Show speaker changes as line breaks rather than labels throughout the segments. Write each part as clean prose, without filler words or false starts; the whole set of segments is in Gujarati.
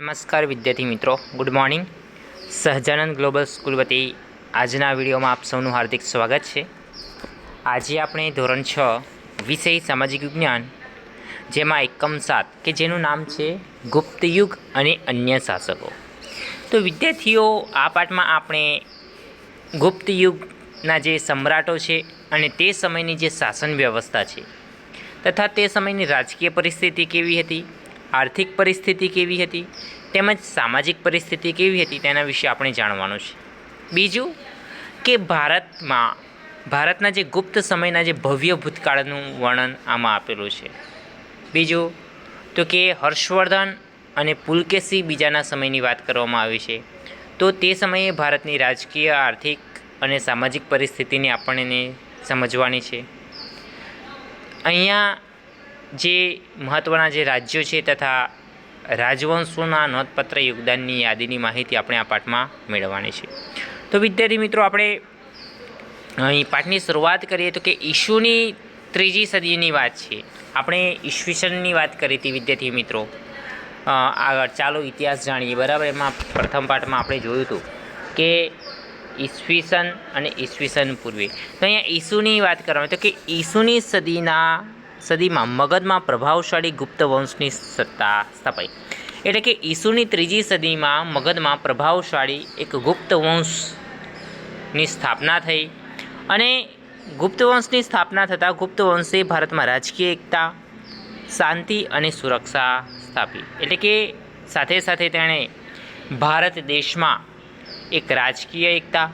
નમસ્કાર વિદ્યાર્થી મિત્રો, good morning. Sahajanand global school વતી આજના વિડીયોમાં આપ સૌનું હાર્દિક સ્વાગત છે. આજે આપણે ધોરણ 6 વિષય સામાજિક વિજ્ઞાન, જેમાં એકમ 7 કે જેનું નામ છે ગુપ્તયુગ અને અન્ય શાસકો. તો વિદ્યાર્થીઓ, આ પાઠમાં આપણે ગુપ્તયુગના જે સમ્રાટો છે અને તે સમયની જે શાસન વ્યવસ્થા છે તથા તે સમયની રાજકીય પરિસ્થિતિ કેવી હતી, આર્થિક પરિસ્થિતિ કેવી હતી, તેમજ સામાજિક પરિસ્થિતિ કેવી હતી તેના વિશે આપણે જાણવાનું છે. બીજું કે ભારતના જે ગુપ્ત સમયના જે ભવ્ય ભૂતકાળનું વર્ણન આમાં આપેલું છે. બીજું તો કે હર્ષવર્ધન અને પુલકેશી બીજાના સમયની વાત કરવામાં આવી છે. તો તે સમયે ભારતની રાજકીય, આર્થિક અને સામાજિક પરિસ્થિતિને આપણને સમજવાની છે. અહીંયા જે મહત્ત્વના જે રાજ્યો છે તથા રાજવંશોના નોંધપાત્ર યોગદાનની યાદીની માહિતી આપણે આ પાઠમાં મેળવવાની છે. તો વિદ્યાર્થી મિત્રો, આપણે અહીં પાઠની શરૂઆત કરીએ તો કે ઈસુની 3જી સદીની વાત છે. આપણે ઈસવીસનની વાત કરી હતી વિદ્યાર્થી મિત્રો આગળ. ચાલો ઇતિહાસ જાણીએ. બરાબર, એમાં પ્રથમ પાઠમાં આપણે જોયું હતું કે ઈસવીસન અને ઈસવીસન પૂર્વે. તો અહીંયા ઈસુની વાત કરવામાં તો કે ઈસુની સદીમાં મગધમાં પ્રભાવશાળી ગુપ્ત વંશની સત્તા સ્થપાઈ. એટલે કે ઈસુની 3જી સદીમાં મગધમાં પ્રભાવશાળી એક ગુપ્ત વંશની સ્થાપના થઈ અને ગુપ્ત વંશની સ્થાપના થતાં ગુપ્ત વંશે ભારતમાં રાજકીય એકતા, શાંતિ અને સુરક્ષા સ્થાપી. એટલે કે સાથે સાથે તેણે ભારત દેશમાં એક રાજકીય એકતા,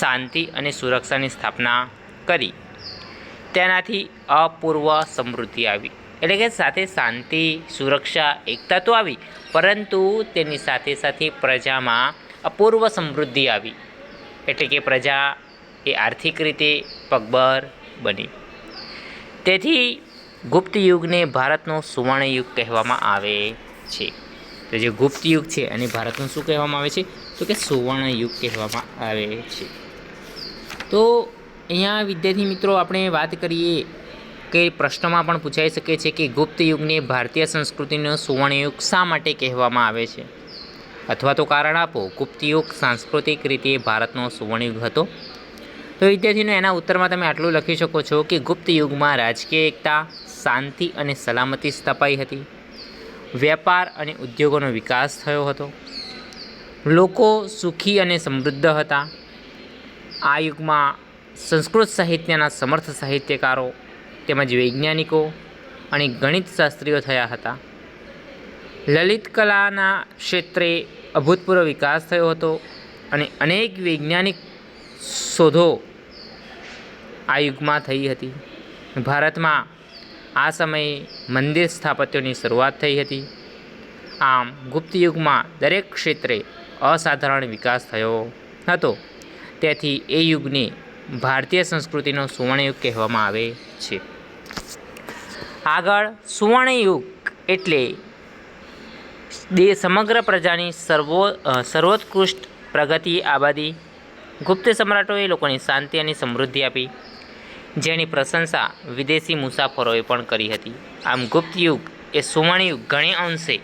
શાંતિ અને સુરક્ષાની સ્થાપના કરી. તેનાથી અપૂર્વ સમૃદ્ધિ આવી. એટલે કે સાથે શાંતિ, સુરક્ષા, એકતા તો આવી, પરંતુ તેની સાથે સાથે પ્રજામાં અપૂર્વ સમૃદ્ધિ આવી. એટલે કે પ્રજા એ આર્થિક રીતે પગભર બની. તેથી ગુપ્ત યુગને ભારતનો સુવર્ણ યુગ કહેવામાં આવે છે. તો જે ગુપ્ત યુગ છે અને ભારતનું શું કહેવામાં આવે છે તો કે સુવર્ણ યુગ કહેવામાં આવે છે. તો અહીંયા વિદ્યાર્થી મિત્રો આપણે વાત કરીએ કે પ્રશ્નમાં પણ પૂછાઈ શકે છે કે ગુપ્ત યુગને ભારતીય સંસ્કૃતિનો સુવર્ણયુગ શા માટે કહેવામાં આવે છે, અથવા તો કારણ આપો. ગુપ્ત યુગ સાંસ્કૃતિક રીતે ભારતનો સુવર્ણયુગ હતો. તો વિદ્યાર્થીઓને એના ઉત્તરમાં તમે આટલું લખી શકો છો કે ગુપ્ત યુગમાં રાજકીય એકતા, શાંતિ અને સલામતી સ્થપાઈ હતી. વેપાર અને ઉદ્યોગોનો વિકાસ થયો હતો. લોકો સુખી અને સમૃદ્ધ હતા. આ યુગમાં સંસ્કૃત સાહિત્યના સમર્થ સાહિત્યકારો તેમજ વૈજ્ઞાનિકો અને ગણિતશાસ્ત્રીઓ થયા હતા. લલિત કલાના ક્ષેત્રે અભૂતપૂર્વ વિકાસ થયો હતો અને અનેક વૈજ્ઞાનિક શોધો આ યુગમાં થઈ હતી. ભારતમાં આ સમયે મંદિર સ્થાપત્યોની શરૂઆત થઈ હતી. આમ ગુપ્ત યુગમાં દરેક ક્ષેત્રે અસાધારણ વિકાસ થયો હતો. તેથી એ યુગને ભારતીય સંસ્કૃતિનો સુવર્ણયુગ કહેવામાં આવે છે. આગળ સુવર્ણયુગ એટલે સમગ્ર પ્રજાની સર્વોત્કૃષ્ટ પ્રગતિ, આબાદી. ગુપ્ત સમ્રાટોએ લોકોની શાંતિ અને સમૃદ્ધિ આપી, જેની પ્રશંસા વિદેશી મુસાફરોએ પણ કરી હતી. આમ ગુપ્ત યુગ એ સુવર્ણયુગ ઘણે અંશે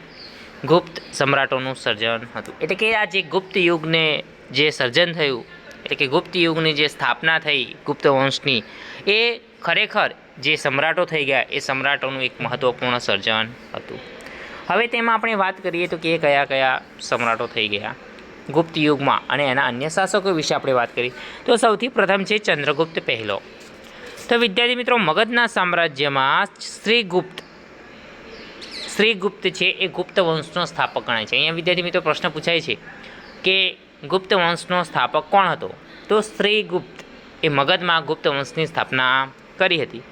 ગુપ્ત સમ્રાટોનું સર્જન હતું. એટલે કે આ જે ગુપ્ત યુગને જે સર્જન થયું, એટલે કે ગુપ્ત યુગની જે સ્થાપના થઈ ગુપ્ત વંશની, એ ખરેખર જે સમ્રાટો થઈ ગયા એ સમ્રાટોનું એક મહત્ત્વપૂર્ણ સર્જન હતું. હવે તેમાં આપણે વાત કરીએ તો કે કયા કયા સમ્રાટો થઈ ગયા ગુપ્ત યુગમાં અને એના અન્ય શાસકો વિશે આપણે વાત કરી. તો સૌથી પ્રથમ છે ચંદ્રગુપ્ત પહેલો. તો વિદ્યાર્થી મિત્રો, મગધના સામ્રાજ્યમાં શ્રીગુપ્ત છે એ ગુપ્ત વંશનો સ્થાપક ગણાય છે. અહીંયા વિદ્યાર્થી મિત્રો પ્રશ્ન પૂછાય છે કે ગુપ્ત વંશનો સ્થાપક કોણ હતો? તો શ્રીગુપ્ત એ મગધમાં ગુપ્ત વંશની સ્થાપના કરી હતી.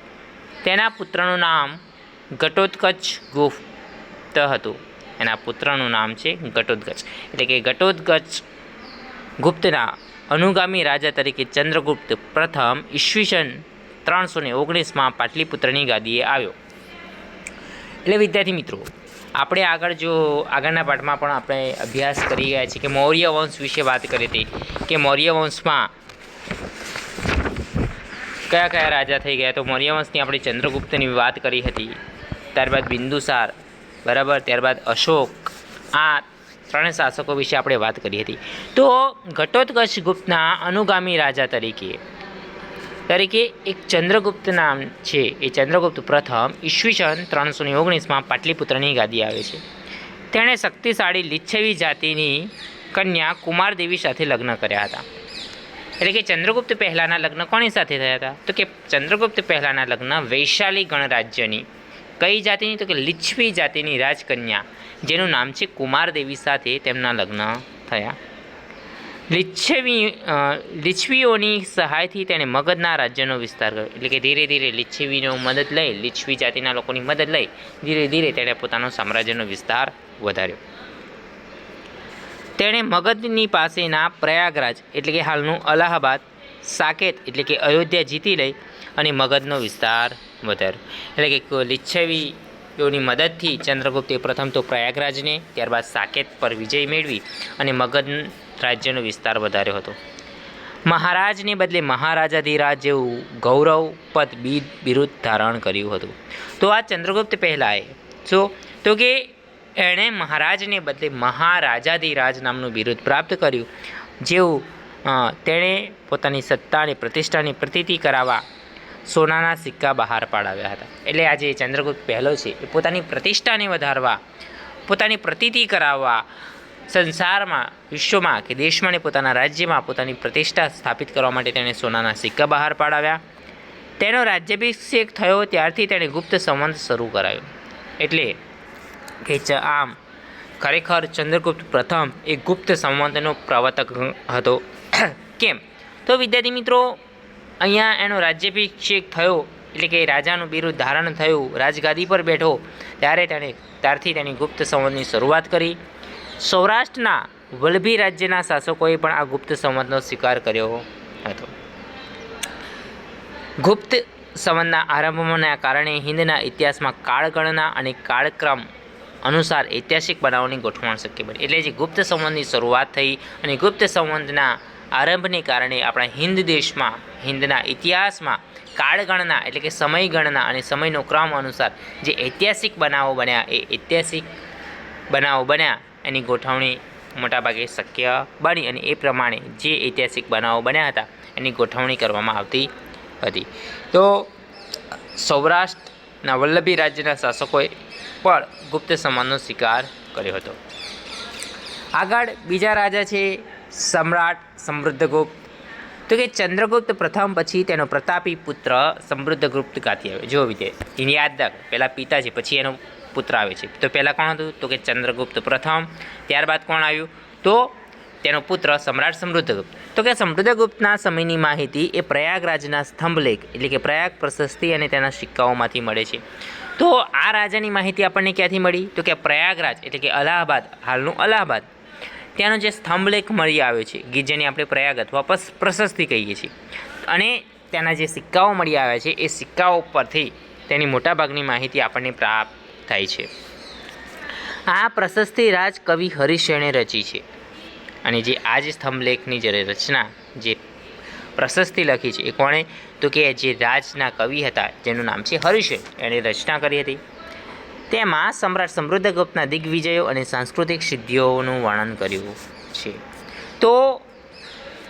તેના પુત્રનું નામ ઘટોત્કચ ગુપ્ત હતું. એના પુત્રનું નામ છે ઘટોત્કચ. એટલે કે ઘટોત્કચ ગુપ્તના અનુગામી રાજા તરીકે ચંદ્રગુપ્ત પ્રથમ ઈસવીસન 319માં પાટલીપુત્રની ગાદીએ આવ્યો. એટલે વિદ્યાર્થી મિત્રો, આપણે આગળના પાઠમાં પણ આપણે અભ્યાસ કરી ગયા છીએ કે મૌર્ય વંશ વિશે વાત કરી હતી કે મૌર્ય વંશમાં કયા કયા રાજા થઈ ગયા. તો મૌર્ય વંશની આપણે ચંદ્રગુપ્તની વાત કરી હતી. ત્યારબાદ બિંદુસાર, બરાબર, ત્યારબાદ અશોક આ ત્રણ શાસકો વિશે આપણે વાત કરી હતી. તો ઘટોત્કચ ગુપ્તના અનુગામી રાજા તરીકે એક ચંદ્રગુપ્ત નામ છે. એ ચંદ્રગુપ્ત પ્રથમ ઈસવીસન 319માં પાટલીપુત્રની ગાદી આવે છે. તેણે શક્તિશાળી લિચ્છવી જાતિની કન્યા કુમારદેવી સાથે લગ્ન કર્યા હતા. એટલે કે ચંદ્રગુપ્ત પહેલાંના લગ્ન કોની સાથે થયા હતા? તો કે ચંદ્રગુપ્ત પહેલાંના લગ્ન વૈશાલી ગણરાજ્યની કઈ જાતિની? તો કે લિચ્છવી જાતિની રાજકન્યા જેનું નામ છે કુમારદેવી સાથે તેમના લગ્ન થયા. લિચ્છવીઓની સહાયથી તેણે મગધના રાજ્યનો વિસ્તાર કર્યો. એટલે કે ધીરે ધીરે લિચ્છવીનો મદદ લઈ, લિચ્છવી જાતિના લોકોની મદદ લઈ ધીરે ધીરે તેણે પોતાનો સામ્રાજ્યનો વિસ્તાર વધાર્યો. તેણે મગધની પાસેના પ્રયાગરાજ એટલે કે હાલનું અલ્હાબાદ, સાકેત એટલે કે અયોધ્યા જીતી લઈ અને મગધનો વિસ્તાર વધાર્યો. એટલે કે લિચ્છવીઓની મદદથી ચંદ્રગુપ્તે પ્રથમ તો પ્રયાગરાજને, ત્યારબાદ સાકેત પર વિજય મેળવી અને મગધ રાજ્યનો વિસ્તાર વધાર્યો હતો. મહારાજને બદલે મહારાજાધિરાજ જેવું ગૌરવ પદ બિરુદ ધારણ કર્યું હતું. તો આ ચંદ્રગુપ્ત પહેલાંએ શું તો કે એણે મહારાજને બદલે મહારાજાધિરાજ નામનું બિરુદ પ્રાપ્ત કર્યું, જેવું તેણે પોતાની સત્તા અને પ્રતિષ્ઠાની પ્રતીતિ કરાવવા સોનાના સિક્કા બહાર પાડાવ્યા હતા. એટલે આજે ચંદ્રગુપ્ત પહેલો છે એ પોતાની પ્રતિષ્ઠાને વધારવા, પોતાની પ્રતીતિ કરાવવા, સંસારમાં, વિશ્વમાં કે દેશમાં ને પોતાના રાજ્યમાં પોતાની પ્રતિષ્ઠા સ્થાપિત કરવા માટે તેણે સોનાના સિક્કા બહાર પાડાવ્યા. તેનો રાજ્યાભિષેક થયો ત્યારથી તેણે ગુપ્ત સંવંત શરૂ કરાયો. એટલે કે આમ ખરેખર ચંદ્રગુપ્ત પ્રથમ એ ગુપ્ત સંવંતનો પ્રવર્તક હતો. કેમ? તો વિદ્યાર્થી મિત્રો, અહીંયા એનો રાજ્યાભિષેક થયો એટલે કે રાજાનું બિરુદ ધારણ થયું, રાજગાદી પર બેઠો, ત્યારથી તેણે ગુપ્ત સંવંતની શરૂઆત કરી. સૌરાષ્ટ્રના વલ્લભી રાજ્યના શાસકોએ પણ આ ગુપ્ત સંવંતનો સ્વીકાર કર્યો હતો. ગુપ્ત સંવંતના આરંભના કારણે હિંદના ઇતિહાસમાં કાળગણના અને કાળક્રમ અનુસાર ઐતિહાસિક બનાવોની ગોઠવણ શક્ય બની. એટલે જે ગુપ્ત સંવંતની શરૂઆત થઈ અને ગુપ્ત સંવંતના આરંભને કારણે આપણા હિન્દ દેશમાં, હિન્દના ઇતિહાસમાં કાળગણના એટલે કે સમયગણના અને સમયનો ક્રમ અનુસાર જે ઐતિહાસિક બનાવો બન્યા, એ ઐતિહાસિક બનાવો બન્યા એની ગોઠવણી મોટાભાગે શક્ય બની અને એ પ્રમાણે જે ઐતિહાસિક બનાવો બન્યા હતા એની ગોઠવણી કરવામાં આવતી હતી. તો સૌરાષ્ટ્રના વલ્લભી રાજ્યના શાસકોએ પણ ગુપ્ત સંવંતનો સ્વીકાર કર્યો હતો. આગળ બીજા રાજા છે સમ્રાટ સમૃદ્ધગુપ્ત. તો કે ચંદ્રગુપ્ત પ્રથમ પછી તેનો પ્રતાપી પુત્ર સમૃદ્ધગુપ્ત ગાદી આવે. જો વિદ્યાર્થી એની યાદ રાખ, પહેલાં પિતા છે પછી એનો પુત્ર આવે છે. તો પહેલાં કોણ હતું? તો કે ચંદ્રગુપ્ત પ્રથમ. ત્યારબાદ કોણ આવ્યું? તો તેનો પુત્ર સમ્રાટ સમૃદ્ધગુપ્ત. તો કે સમૃદ્ધગુપ્તના સમયની માહિતી એ પ્રયાગરાજના સ્તંભલેખ એટલે કે પ્રયાગ પ્રશસ્તિ અને તેના સિક્કાઓમાંથી મળે છે. તો આ રાજાની માહિતી આપણને ક્યાંથી મળી? તો કે પ્રયાગરાજ એટલે કે અલ્હાબાદ, હાલનું અલ્હાબાદ, ત્યાંનો જે સ્તંભલેખ મળી આવ્યો છે, જેને આપણે પ્રયાગ અથવા પ્રશસ્તિ કહીએ છીએ, અને ત્યાંના જે સિક્કાઓ મળી આવ્યા છે એ સિક્કાઓ પરથી તેની મોટાભાગની માહિતી આપણને પ્રાપ્ત થાય છે. આ પ્રશસ્તિ રાજ કવિ હરિશેણે રચી છે. અને જે આ જે સ્તંભલેખની જે રચના, જે પ્રશસ્તિ લખી છે એ કોણે? તો કે જે રાજના કવિ હતા જેનું નામ છે હરિશેન, એણે રચના કરી હતી. તેમાં સમ્રાટ સમૃદ્ધગુપ્તના દિગ્વિજયો અને સાંસ્કૃતિક સિદ્ધિઓનું વર્ણન કર્યું છે. તો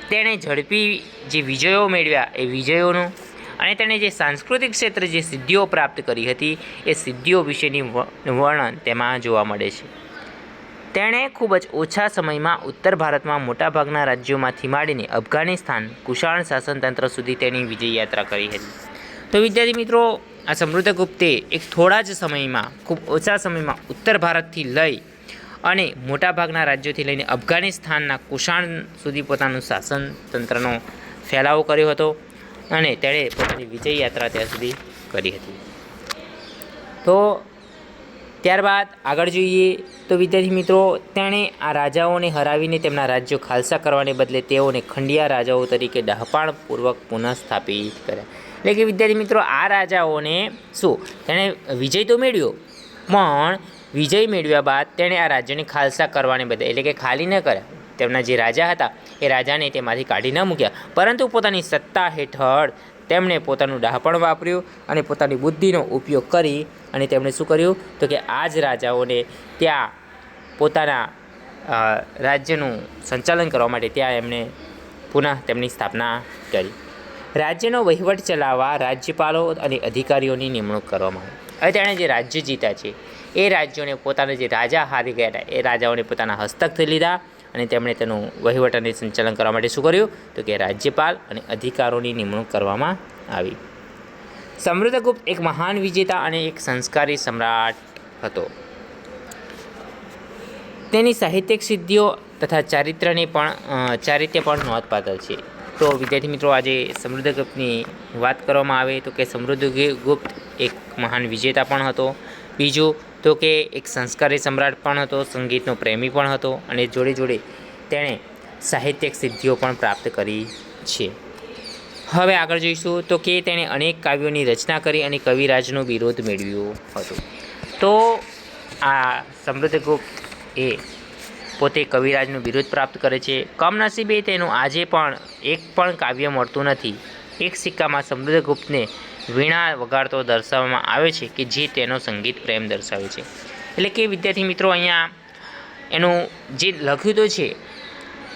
તેણે ઝડપી જે વિજયો મેળવ્યા એ વિજયોનું અને તેણે જે સાંસ્કૃતિક ક્ષેત્રે જે સિદ્ધિઓ પ્રાપ્ત કરી હતી એ સિદ્ધિઓ વિશેની વર્ણન તેમાં જોવા મળે છે. તેણે ખૂબ જ ઓછા સમયમાં ઉત્તર ભારતમાં મોટાભાગના રાજ્યોમાંથી માંડીને અફઘાનિસ્તાન કુષાણ શાસનતંત્ર સુધી તેની વિજય યાત્રા કરી હતી. તો વિદ્યાર્થી મિત્રો, આ સમૃદ્ધગુપ્તે એક થોડા જ સમયમાં, ખૂબ ઓછા સમયમાં ઉત્તર ભારતથી લઈ અને મોટાભાગના રાજ્યોથી લઈને અફઘાનિસ્તાનના કુષાણ સુધી પોતાનું શાસનતંત્રનો ફેલાવો કર્યો હતો અને તેણે પોતાની વિજય યાત્રા ત્યાં સુધી કરી હતી. તો ત્યારબાદ આગળ જોઈએ તો વિદ્યાર્થી મિત્રો, તેણે આ રાજાઓને હરાવીને તેમના રાજ્યો ખાલસા કરવાને બદલે તેઓને ખંડિયા રાજાઓ તરીકે ડહાપણપૂર્વક પુનઃસ્થાપિત કર્યા. એટલે કે વિદ્યાર્થી મિત્રો, આ રાજાઓને શું, તેણે વિજય તો મેળવ્યો, પણ વિજય મેળવ્યા બાદ તેણે આ રાજ્યને ખાલસા કરવાને બદલે એટલે કે ખાલી ન કર્યા. તેમના જે રાજા હતા એ રાજાને તેમાંથી કાઢી ન મૂક્યા, પરંતુ પોતાની સત્તા હેઠળ તેમણે પોતાનું ડહાપણ વાપર્યું અને પોતાની બુદ્ધિનો ઉપયોગ કરી અને તેમણે શું કર્યું? તો કે આ જ રાજાઓને ત્યાં પોતાના રાજ્યનું સંચાલન કરવા માટે ત્યાં એમણે પુનઃ તેમની સ્થાપના કરી. રાજ્યનો વહીવટ ચલાવવા રાજ્યપાલો અને અધિકારીઓની નિમણૂક કરવામાં આવી. હવે તેણે જે રાજ્ય જીત્યા છે એ રાજ્યોને પોતાના જે રાજા હારી ગયા હતા એ રાજાઓને પોતાના હસ્તકથી લીધા અને તેમણે તેનું વહીવટ અને સંચાલન કરવા માટે શું કર્યું તો કે રાજ્યપાલ અને અધિકારીઓની નિમણૂક કરવામાં આવી. સમૃદ્ધગુપ્ત એક મહાન વિજેતા અને એક સંસ્કારી સમ્રાટ હતો. તેની સાહિત્યિક સિદ્ધિઓ તથા ચારિત્ર્ય પણ નોંધપાત્ર છે. તો વિદ્યાર્થી મિત્રો, આજે સમૃદ્ધગુપ્તની વાત કરવામાં આવે તો કે સમૃદ્ધગુપ્ત એક મહાન વિજેતા પણ હતો. બીજું તો કે એક સંસ્કારી સમ્રાટ પણ હતો, સંગીતનો પ્રેમી પણ હતો અને જોડે જોડે તેણે સાહિત્યિક સિદ્ધિઓ પણ પ્રાપ્ત કરી છે. હવે આગળ જોઈશું તો કે તેણે અનેક કાવ્યોની રચના કરી અને કવિરાજનો બિરુદ મેળવ્યો હતો. તો આ સમૃદ્ધગુપ્ત એ પોતે કવિરાજનું બિરુદ પ્રાપ્ત કરે છે. કમનસીબે તેનું આજે પણ એક પણ કાવ્ય મળતું નથી. એક સિક્કામાં સમૃદ્ધગુપ્તને વીણા વગાડતો દર્શાવવામાં આવે છે કે જે તેનો સંગીત પ્રેમ દર્શાવે છે. એટલે કે વિદ્યાર્થી મિત્રો, અહીંયા એનું જે લખ્યું તો છે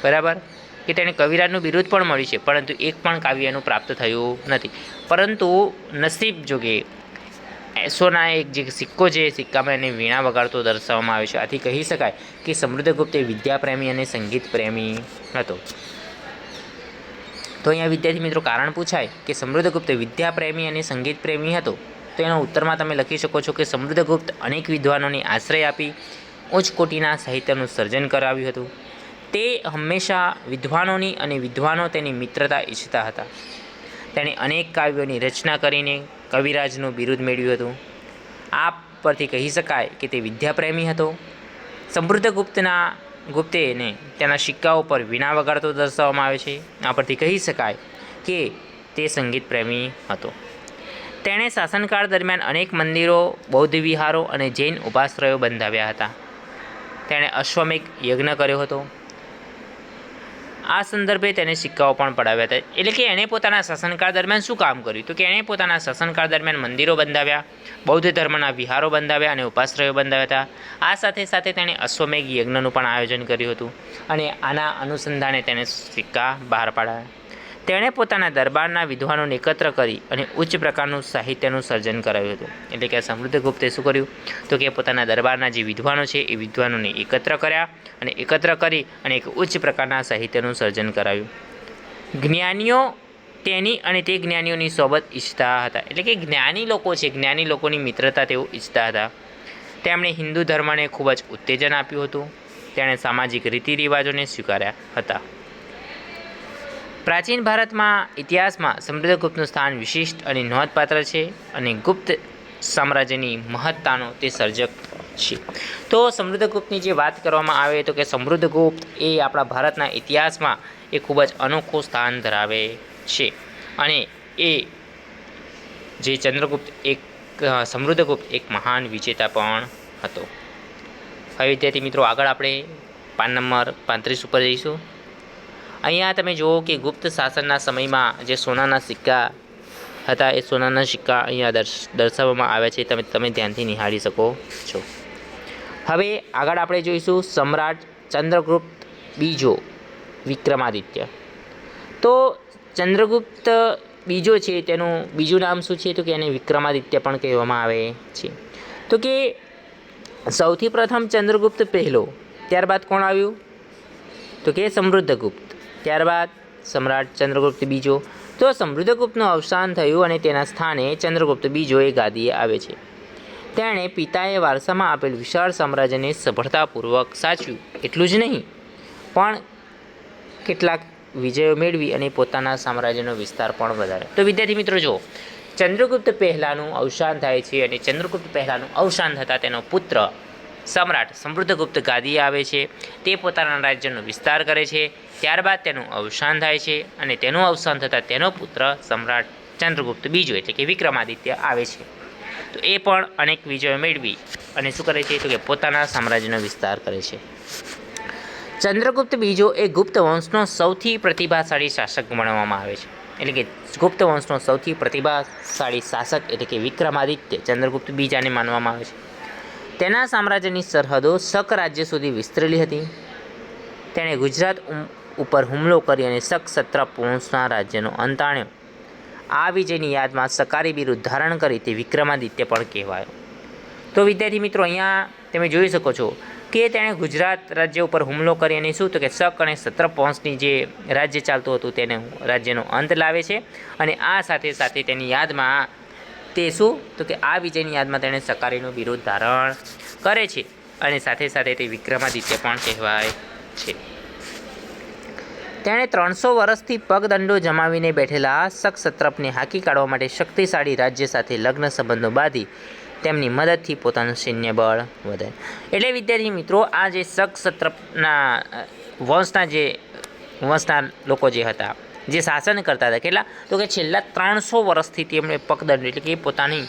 બરાબર કે તેણે કવિરાજનું બિરુદ પણ મળ્યું છે, પરંતુ એક પણ કાવ્ય એનું પ્રાપ્ત થયું નથી. પરંતુ નસીબ જોગે સોના એક જે સિક્કો છે સિક્કામાં એને વીણા વગાડતો દર્શાવવામાં આવે છે. આથી કહી શકાય કે સમૃદ્ધગુપ્ત એ વિદ્યાપ્રેમી અને સંગીત પ્રેમી હતો. તો અહીંયા વિદ્યાર્થી મિત્રો કારણ પૂછાય કે સમૃદ્ધગુપ્ત વિદ્યાપ્રેમી અને સંગીત પ્રેમી હતો, તો એના ઉત્તરમાં તમે લખી શકો છો કે સમૃદ્ધગુપ્ત અનેક વિદ્વાનોને આશ્રય આપી ઉચ્ચ કોટીના સાહિત્યનું સર્જન કરાવ્યું હતું. તે હંમેશા વિદ્વાનોની અને વિદ્વાનો તેની મિત્રતા ઈચ્છતા હતા. તેણે અનેક કાવ્યોની રચના કરીને કવિરાજનું બિરુદ મેળવ્યું હતું. આ પરથી કહી શકાય કે તે વિદ્યાપ્રેમી હતો. સમૃદ્ધગુપ્તને તેના સિક્કાઓ પર વીણા વગાડતો દર્શાવવામાં આવે છે. આ પરથી કહી શકાય કે તે સંગીત પ્રેમી હતો. તેણે શાસનકાળ દરમિયાન અનેક મંદિરો, બૌદ્ધ વિહારો અને જૈન ઉપાશ્રયો બંધાવ્યા હતા. તેણે અશ્વમેઘ યજ્ઞ કર્યો હતો. આ સંદર્ભે તેને સિક્કાઓ પણ પડાવ્યા હતા. એટલે કે એણે પોતાના શાસનકાળ દરમિયાન શું કામ કર્યું તો કે એણે પોતાના શાસનકાળ દરમિયાન મંદિરો બંધાવ્યા, બૌદ્ધ ધર્મના વિહારો બંધાવ્યા અને ઉપાશ્રયો બંધાવ્યા હતા. આ સાથે સાથે તેણે અશ્વમેઘ યજ્ઞનું પણ આયોજન કર્યું હતું અને આના અનુસંધાને તેણે સિક્કા બહાર પાડ્યા. તેણે પોતાના દરબારના વિદ્વાનોને એકત્ર કરી અને ઉચ્ચ પ્રકારનું સાહિત્યનું સર્જન કરાવ્યું હતું. એટલે કે સમૃદ્ધગુપ્તે શું કર્યું તો કે પોતાના દરબારના જે વિદ્વાનો છે એ વિદ્વાનોને એકત્ર કર્યા અને એકત્ર કરી અને એક ઉચ્ચ પ્રકારના સાહિત્યનું સર્જન કરાવ્યું. જ્ઞાનીઓ તેની અને તે જ્ઞાનીઓની સોબત ઈચ્છતા હતા. એટલે કે જ્ઞાની લોકો છે, જ્ઞાની લોકોની મિત્રતા તેઓ ઈચ્છતા હતા. તેમણે હિન્દુ ધર્મને ખૂબ જ ઉત્તેજન આપ્યું હતું. તેણે સામાજિક રીતિ રિવાજોને સ્વીકાર્યા હતા. પ્રાચીન ભારતમાં ઇતિહાસમાં સમૃદ્ધગુપ્તનું સ્થાન વિશિષ્ટ અને નોંધપાત્ર છે અને ગુપ્ત સામ્રાજ્યની મહત્તાનો તે સર્જક છે. તો સમૃદ્ધગુપ્તની જે વાત કરવામાં આવે તો કે સમૃદ્ધગુપ્ત એ આપણા ભારતના ઇતિહાસમાં એ ખૂબ જ અનોખું સ્થાન ધરાવે છે અને એ જે સમૃદ્ધગુપ્ત એક મહાન વિજેતા પણ હતો. હવે વિદ્યાર્થી મિત્રો, આગળ આપણે પાન નંબર 35 ઉપર જઈશું. અહીંયા તમે જુઓ કે ગુપ્ત શાસનના સમયમાં જે સોનાના સિક્કા હતા એ સોનાના સિક્કા અહીંયા દર્શાવવામાં આવ્યા છે. તમે ધ્યાનથી નિહાળી શકો છો. હવે આગળ આપણે જોઈશું સમ્રાટ ચંદ્રગુપ્ત બીજો વિક્રમાદિત્ય. તો ચંદ્રગુપ્ત બીજો છે તેનું બીજું નામ શું છે તો કે એને વિક્રમાદિત્ય પણ કહેવામાં આવે છે. તો કે સૌથી પ્રથમ ચંદ્રગુપ્ત પહેલો, ત્યારબાદ કોણ આવ્યું તો કે સમૃદ્ધગુપ્ત, ત્યારબાદ સમ્રાટ ચંદ્રગુપ્ત બીજો. તો સમૃદ્ધગુપ્તનું અવસાન થયું અને તેના સ્થાને ચંદ્રગુપ્ત બીજો એ ગાદીએ આવે છે. તેણે પિતાએ વારસામાં આપેલ વિશાળ સામ્રાજ્યને સફળતાપૂર્વક સાચ્યું. એટલું જ નહીં પણ કેટલાક વિજયો મેળવી અને પોતાના સામ્રાજ્યનો વિસ્તાર પણ વધાર્યો. તો વિદ્યાર્થી મિત્રો જુઓ, ચંદ્રગુપ્ત પહેલાંનું અવસાન થાય છે અને ચંદ્રગુપ્ત પહેલાંનું અવસાન થતાં તેનો પુત્ર સમ્રાટ સમૃદ્ધગુપ્ત ગાદીએ આવે છે. તે પોતાના રાજ્યનો વિસ્તાર કરે છે. ત્યારબાદ તેનું અવસાન થાય છે અને તેનું અવસાન થતાં તેનો પુત્ર સમ્રાટ ચંદ્રગુપ્ત બીજો એટલે કે વિક્રમાદિત્ય આવે છે. તો એ પણ અનેક વિજયો મેળવી અને શું કરે છે તો કે પોતાના સામ્રાજ્યનો વિસ્તાર કરે છે. ચંદ્રગુપ્ત બીજો એ ગુપ્ત વંશનો સૌથી પ્રતિભાશાળી શાસક ગણવામાં આવે છે. એટલે કે ગુપ્ત વંશનો સૌથી પ્રતિભાશાળી શાસક એટલે કે વિક્રમાદિત્ય ચંદ્રગુપ્ત બીજાને માનવામાં આવે છે. તેના સામ્રાજ્યની સરહદો શક રાજ્ય સુધી વિસ્તરેલી હતી. તેણે ગુજરાત ઉપર હુમલો કરી અને શક સત્રપ વંશના રાજ્યનો અંત આણ્યો. આ વિજયની યાદમાં સકારી બિરુદ ધારણ કરી તે વિક્રમાદિત્ય પણ કહેવાયો. તો વિદ્યાર્થી મિત્રો, અહીંયા તમે જોઈ શકો છો કે તેણે ગુજરાત રાજ્ય ઉપર હુમલો કરી અને શું તો કે શક અને સત્રપ વંશની જે રાજ્ય ચાલતું હતું તેને રાજ્યનો અંત લાવે છે. અને આ સાથે સાથે તેની યાદમાં તે શું તો કે આ વિજયની યાદમાં તેણે સકારીનું બિરુદ ધારણ કરે છે અને સાથે સાથે તે વિક્રમાદિત્ય પણ કહેવાય છે. તેણે 300 વર્ષથી પગદંડો જમાવીને બેઠેલા શક સત્રપને હાંકી કાઢવા માટે શક્તિશાળી રાજ્ય સાથે લગ્ન સંબંધો બાંધી તેમની મદદથી પોતાનું સૈન્ય બળ વધે. એટલે વિદ્યાર્થી મિત્રો, આ જે શક સત્રપના વંશના લોકો જે હતા, જે શાસન કરતા હતા, કેટલા તો કે છેલ્લા 300 વર્ષથી તેમણે પગદંડ એટલે કે પોતાની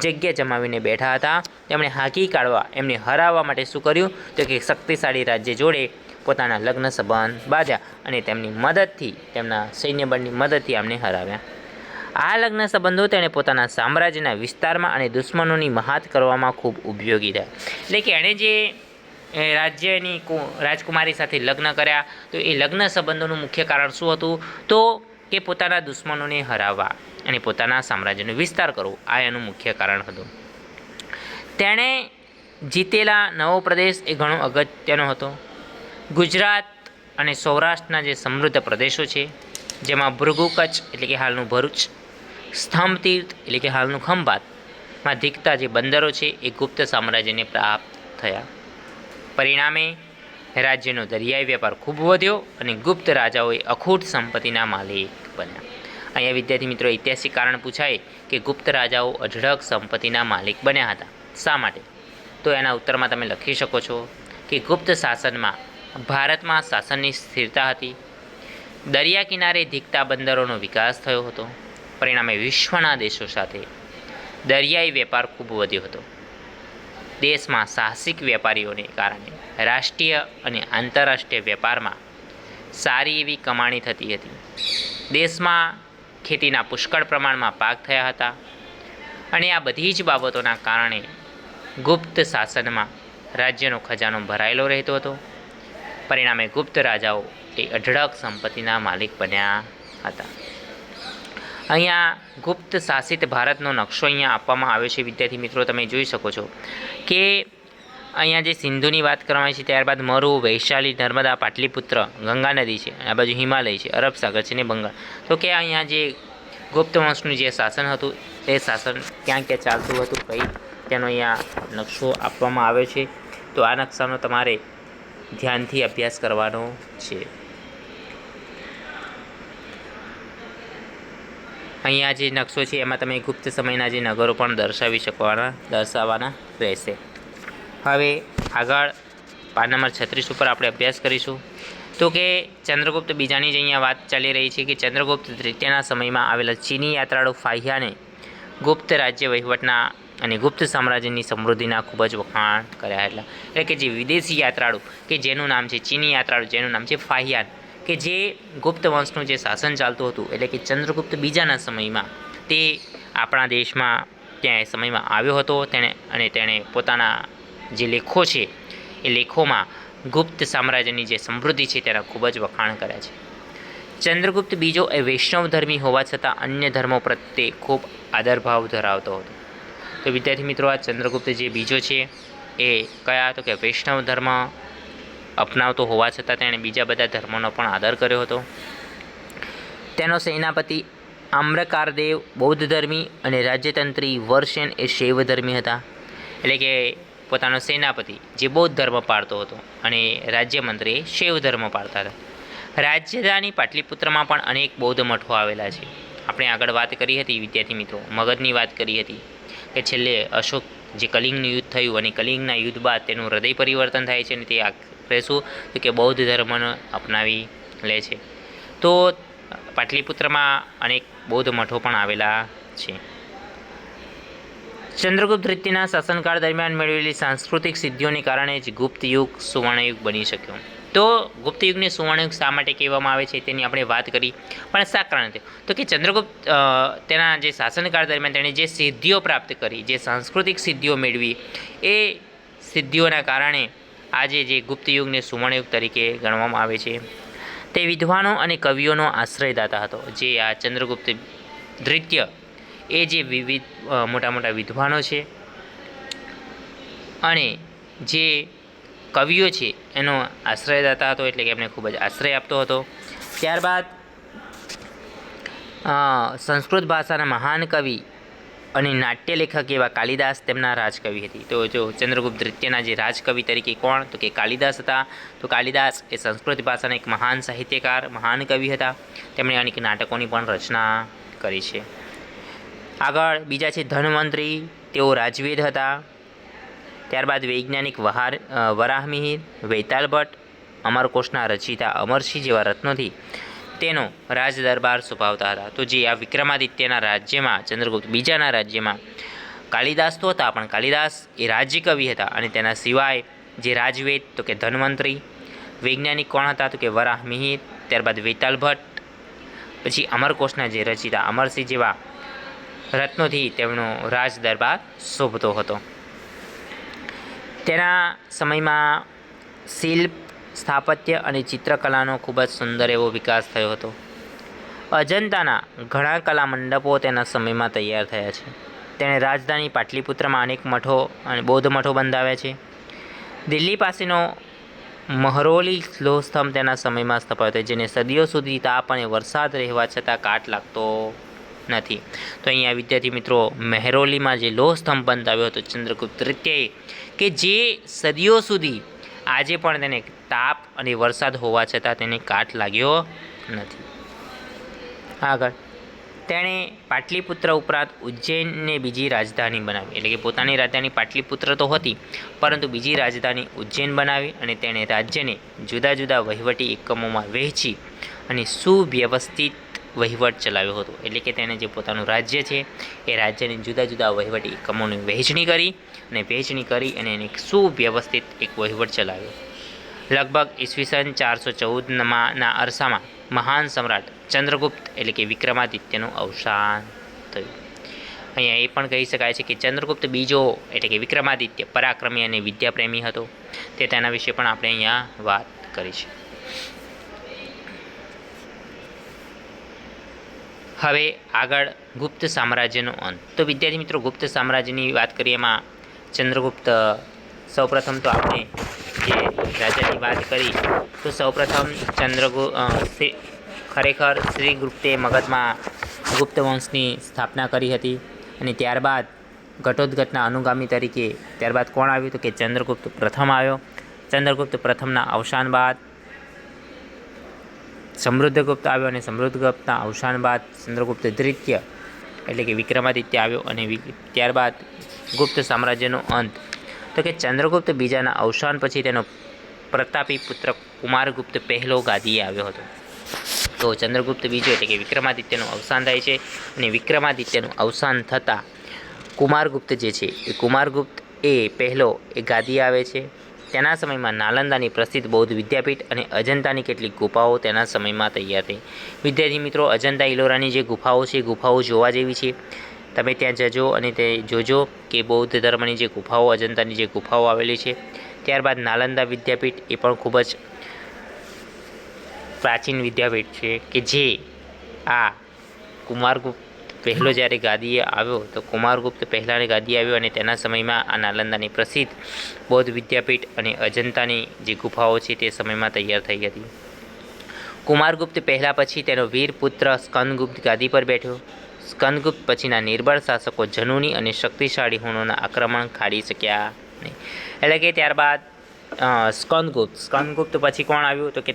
જગ્યા જમાવીને બેઠા હતા. તેમણે હાંકી કાઢવા, એમને હરાવવા માટે શું કર્યું તો કે શક્તિશાળી રાજ્ય જોડે પોતાના લગ્ન સંબંધ બાંધ્યા અને તેમની મદદથી, તેમના સૈન્યબળની મદદથી આમને હરાવ્યા. આ લગ્ન સંબંધો તેણે પોતાના સામ્રાજ્યના વિસ્તારમાં અને દુશ્મનોની મહાત કરવામાં ખૂબ ઉપયોગી થયા. એટલે કે એણે જે રાજ્યની રાજકુમારી સાથે લગ્ન કર્યા, તો એ લગ્ન સંબંધોનું મુખ્ય કારણ શું હતું તો કે પોતાના દુશ્મનોને હરાવવા અને પોતાના સામ્રાજ્યનો વિસ્તાર કરવો. આ એનું મુખ્ય કારણ હતું. તેણે જીતેલા નવો પ્રદેશ એ ઘણો અગત્યનો હતો. ગુજરાત અને સૌરાષ્ટ્રના જે સમૃદ્ધ પ્રદેશો છે, જેમાં ભૃગુ કચ્છ એટલે કે હાલનું ભરૂચ, સ્તંભ તીર્થ એટલે કે હાલનું ખંભાતમાં ધીકતા જે બંદરો છે એ ગુપ્ત સામ્રાજ્યને પ્રાપ્ત થયા. પરિણામે રાજ્યનો દરિયાઈ વેપાર ખૂબ વધ્યો અને ગુપ્ત રાજાઓએ અખૂટ સંપત્તિના માલિક બન્યા. અહીંયા વિદ્યાર્થી મિત્રો, ઐતિહાસિક કારણ પૂછાય કે ગુપ્ત રાજાઓ અઢળક સંપત્તિના માલિક બન્યા હતા. શા માટે? તો એના ઉત્તરમાં તમે લખી શકો છો કે ગુપ્ત શાસનમાં ભારતમાં શાસનની સ્થિરતા હતી. દરિયા કિનારે ધીકતા બંદરોનો વિકાસ થયો હતો. પરિણામે વિશ્વના દેશો સાથે દરિયાઈ વેપાર ખૂબ વધ્યો હતો. દેશમાં સાહસિક વેપારીઓને કારણે રાષ્ટ્રીય અને આંતરરાષ્ટ્રીય વેપારમાં સારી એવી કમાણી થતી હતી. દેશમાં ખેતીના પુષ્કળ પ્રમાણમાં પાક થયા હતા અને આ બધી જ બાબતોના કારણે ગુપ્ત શાસનમાં રાજ્યનો ખજાનો ભરાયેલો રહેતો હતો. પરિણામે ગુપ્ત રાજાઓ એ અઢળક સંપત્તિના માલિક બન્યા હતા. અહીંયા ગુપ્ત શાસિત ભારતનો નકશો અહીંયા આપવામાં આવ્યો છે. વિદ્યાર્થી મિત્રો, તમે જોઈ શકો છો કે અહીંયા જે સિંધુની વાત કરવામાં આવી છે, ત્યારબાદ મરુ, વૈશાલી, નર્મદા, પાટલીપુત્ર, ગંગા નદી છે, આ બાજુ હિમાલય છે, અરબ સાગર છે ને બંગાળ. તો કે અહીંયા જે ગુપ્ત વંશનું જે શાસન હતું તે શાસન ક્યાં ક્યાં ચાલતું હતું, કઈ તેનો અહીંયા નકશો આપવામાં આવ્યો છે. તો આ નકશાનો તમારે ધ્યાનથી અભ્યાસ કરવાનો છે. અહીંયા જે નકશો છે એમાં તમે ગુપ્ત સમયના જે નગરો પણ દર્શાવવાના રહેશે. હવે આગળ પાના નંબર 36 ઉપર આપણે અભ્યાસ કરીશું. તો કે ચંદ્રગુપ્ત બીજાની જ અહીંયા વાત ચાલી રહી છે કે ચંદ્રગુપ્ત તૃતીયના સમયમાં આવેલા ચીની યાત્રાળુ ફાહિયાને ગુપ્ત રાજ્ય વહીવટના અને ગુપ્ત સામ્રાજ્યની સમૃદ્ધિના ખૂબ જ વખાણ કર્યા. એટલે કે જે વિદેશી યાત્રાળુ કે જેનું નામ છે ચીની યાત્રાળુ, જેનું નામ છે ફાહિયાન, કે જે ગુપ્ત વંશનું જે શાસન ચાલતું હતું એટલે કે ચંદ્રગુપ્ત બીજાના સમયમાં તે આપણા દેશમાં ત્યાં સમયમાં આવ્યો હતો. તેણે પોતાના જે લેખો છે એ લેખોમાં ગુપ્ત સામ્રાજ્યની જે સમૃદ્ધિ છે તેના ખૂબ જ વખાણ કર્યા છે. ચંદ્રગુપ્ત બીજો એ વૈષ્ણવ ધર્મી હોવા છતાં અન્ય ધર્મો પ્રત્યે ખૂબ આદરભાવ ધરાવતો હતો. તો વિદ્યાર્થી મિત્રો, આ ચંદ્રગુપ્ત જે બીજો છે એ કયા તો કે વૈષ્ણવ ધર્મ અપનાવતો હોવા છતાં તેણે બીજા બધા ધર્મોનો પણ આદર કર્યો હતો. તેનો સેનાપતિ આમ્રકારદેવ બૌદ્ધ ધર્મી અને રાજ્યતંત્રી વર્ષેન એ શૈવ ધર્મી હતા. એટલે કે પોતાનો સેનાપતિ જે બૌદ્ધ ધર્મ પાળતો હતો અને રાજ્યમંત્રી શૈવ ધર્મ પાળતા હતા. રાજધાની પાટલીપુત્રમાં પણ અનેક બૌદ્ધ મઠો આવેલા છે. આપણે આગળ વાત કરી હતી વિદ્યાર્થી મિત્રો, મગધની વાત કરી હતી કે છેલ્લે અશોક જે કલિંગનું યુદ્ધ થયું અને કલિંગના યુદ્ધ બાદ તેનું હૃદય પરિવર્તન થાય છે અને તે આખરે શું તો કે બૌદ્ધ ધર્મનો અપનાવી લે છે. તો પાટલીપુત્રમાં અનેક બૌદ્ધ મઠો પણ આવેલા છે. ચંદ્રગુપ્ત તૃતીયના શાસનકાળ દરમિયાન મેળવેલી સાંસ્કૃતિક સિદ્ધિઓને કારણે જ ગુપ્ત યુગ સુવર્ણયુગ બની શક્યો. તો ગુપ્ત યુગને સુવર્ણયુગ શા માટે કહેવામાં આવે છે તેની આપણે વાત કરી, પણ શા કારણે? તો કે ચંદ્રગુપ્ત તેના જે શાસનકાળ દરમિયાન તેણે જે સિદ્ધિઓ પ્રાપ્ત કરી, જે સાંસ્કૃતિક સિદ્ધિઓ મેળવી, એ સિદ્ધિઓના કારણે આજે જે ગુપ્ત યુગને સુવર્ણયુગ તરીકે ગણવામાં આવે છે. તે વિદ્વાનો અને કવિઓનો આશ્રયદાતા હતો. જે આ ચંદ્રગુપ્ત દ્વિતીય એ જે વિવિધ મોટા મોટા વિદ્વાનો છે અને જે કવિઓ છે એનો આશ્રયદાતા હતો, એટલે કે એમને ખૂબ જ આશ્રય આપતો હતો. ત્યારબાદ સંસ્કૃત ભાષાના મહાન કવિ અને નાટ્ય લેખક એવા કાલિદાસ તેમના રાજકવિ હતી. તો જો ચંદ્રગુપ્ત દ્વિતીયના જે રાજકવિ તરીકે કોણ, તો કે કાલિદાસ હતા. તો કાલિદાસ એ સંસ્કૃત ભાષાના એક મહાન સાહિત્યકાર, મહાન કવિ હતા. તેમણે અનેક નાટકોની પણ રચના કરી છે. આગળ બીજા છે ધન્વંતરી, તેઓ રાજવેદ હતા. ત્યારબાદ વૈજ્ઞાનિક વરાહમિહિર, વૈતાલ ભટ્ટ, અમરકોશના રચિતા અમરસિંહ જેવા રત્નોથી તેનો રાજ દરબાર શોભાવતા હતા. તો જે આ વિક્રમાદિત્યના રાજ્યમાં, ચંદ્રગુપ્ત બીજાના રાજ્યમાં કાલિદાસ તો હતા, પણ કાલિદાસ એ રાજ્ય કવિ હતા. અને તેના સિવાય જે રાજવેદ, તો કે ધન્વંતરી, વૈજ્ઞાનિક કોણ હતા, તો કે વરાહમિહિર, ત્યારબાદ વૈતાલ ભટ્ટ, પછી અમરકોશના જે રચિતા અમરસિંહ જેવા રત્નોથી તેમનો રાજ દરબાર શોભતો હતો. તેના સમયમાં શિલ્પ, સ્થાપત્ય અને ચિત્રકલાનો ખૂબ જ સુંદર એવો વિકાસ થયો હતો. અજંતાના ઘણા કલા મંડપો તેના સમયમાં તૈયાર થયા છે. તેણે રાજધાની પાટલીપુત્રમાં અનેક મઠો અને બૌદ્ધ મઠો બંધાવ્યા છે. દિલ્હી પાસેનો મહરોલી લોહસ્તંભ તેના સમયમાં સ્થપાયો હતો, જેને સદીઓ સુધી તાપ અને વરસાદ રહેવા છતાં કાટ લાગતો નથી. તો અહીંયા વિદ્યાર્થી મિત્રો મહેરોલીમાં જે લોહસ્તંભ બંધાવ્યો હતો ચંદ્રગુપ્ત દ્વિતીયએ, કે જે સદીઓ સુધી આજે પણ તેને તાપ અને વરસાદ હોવા છતાં તેને કાટ લાગ્યો નથી. આગળ તેણે પાટલીપુત્ર ઉપરાંત ઉજ્જૈનને બીજી રાજધાની બનાવી. એટલે કે પોતાની રાજધાની પાટલીપુત્ર તો હતી, પરંતુ બીજી રાજધાની ઉજ્જૈન બનાવી. અને તેણે રાજ્યને જુદા જુદા વહીવટી એકમોમાં વહેંચી અને સુવ્યવસ્થિત વહીવટ ચલાવ્યો હતો. એટલે કે તેણે જે પોતાનું રાજ્ય છે એ રાજ્યની જુદા જુદા વહીવટી એકમોની વહેંચણી કરી અને એને એક સુવ્યવસ્થિત એક વહીવટ ચલાવ્યો. લગભગ ઈસવીસન 414ના અરસામાં મહાન સમ્રાટ ચંદ્રગુપ્ત એટલે કે વિક્રમાદિત્યનું અવસાન થયું. અહીંયા એ પણ કહી શકાય છે કે ચંદ્રગુપ્ત બીજો એટલે કે વિક્રમાદિત્ય પરાક્રમી અને વિદ્યાપ્રેમી હતો. તેના વિશે પણ આપણે અહીંયા વાત કરી છે. હવે આગળ ગુપ્ત સામ્રાજ્યનો અંત. તો વિદ્યાર્થી મિત્રો ગુપ્ત સામ્રાજ્યની વાત કરીએ, એમાં ચંદ્રગુપ્ત સૌપ્રથમ તો આપણે જે રાજાની વાત કરી, તો સૌપ્રથમ ખરેખર શ્રીગુપ્તે મગધમાં ગુપ્ત વંશની સ્થાપના કરી હતી. અને ત્યારબાદ ઘટોત્કચના અનુગામી તરીકે ત્યારબાદ કોણ આવ્યું, તો કે ચંદ્રગુપ્ત પ્રથમ આવ્યો. ચંદ્રગુપ્ત પ્રથમના અવસાન બાદ સમૃદ્ધગુપ્ત આવ્યો, અને સમૃદ્ધગુપ્તના અવસાન બાદ ચંદ્રગુપ્ત દ્વિતીય એટલે કે વિક્રમાદિત્ય આવ્યો. અને ત્યારબાદ ગુપ્ત સામ્રાજ્યનો અંત, તો કે ચંદ્રગુપ્ત બીજાના અવસાન પછી તેનો પ્રતાપી પુત્ર કુમારગુપ્ત પહેલો ગાદીએ આવ્યો હતો. તો ચંદ્રગુપ્ત બીજો એટલે કે વિક્રમાદિત્યનું અવસાન થાય છે. અને વિક્રમાદિત્યનું અવસાન થતાં કુમારગુપ્ત જે છે એ કુમારગુપ્ત એ પહેલો એ ગાદીએ આવે છે. તેના સમયમાં નાલંદાની પ્રસિદ્ધ બૌદ્ધ વિદ્યાપીઠ અને અજંતાની કેટલીક ગુફાઓ તેના સમયમાં તૈયાર થઈ. વિદ્યાર્થી મિત્રો અજંતા ઇલોરાની જે ગુફાઓ છે, ગુફાઓ જોવા જેવી છે. તમે ત્યાં જજો અને તે જોજો કે બૌદ્ધ ધર્મની જે ગુફાઓ, અજંતાની જે ગુફાઓ આવેલી છે. ત્યારબાદ નાલંદા વિદ્યાપીઠ એ પણ ખૂબ જ પ્રાચીન વિદ્યાપીઠ છે, કે જે આ કુમારગુપ્ત પહેલો જ્યારે ગાદીએ આવ્યો, તો કુમારગુપ્ત પહેલાંને ગાદીએ આવ્યો અને તેના સમયમાં આ નાલંદાની પ્રસિદ્ધ બૌદ્ધ વિદ્યાપીઠ અને અજંતાની જે ગુફાઓ છે તે સમયમાં તૈયાર થઈ હતી. કુમારગુપ્ત પહેલાં પછી તેનો વીર પુત્ર સ્કંદગુપ્ત ગાદી પર બેઠો. સ્કંદગુપ્ત પછીના નિર્બળ શાસકો જનુની અને શક્તિશાળી હુણોના આક્રમણ ખાડી શક્યા નહીં. એટલે કે ત્યારબાદ સ્કંદગુપ્ત પછી કોણ આવ્યું, તો કે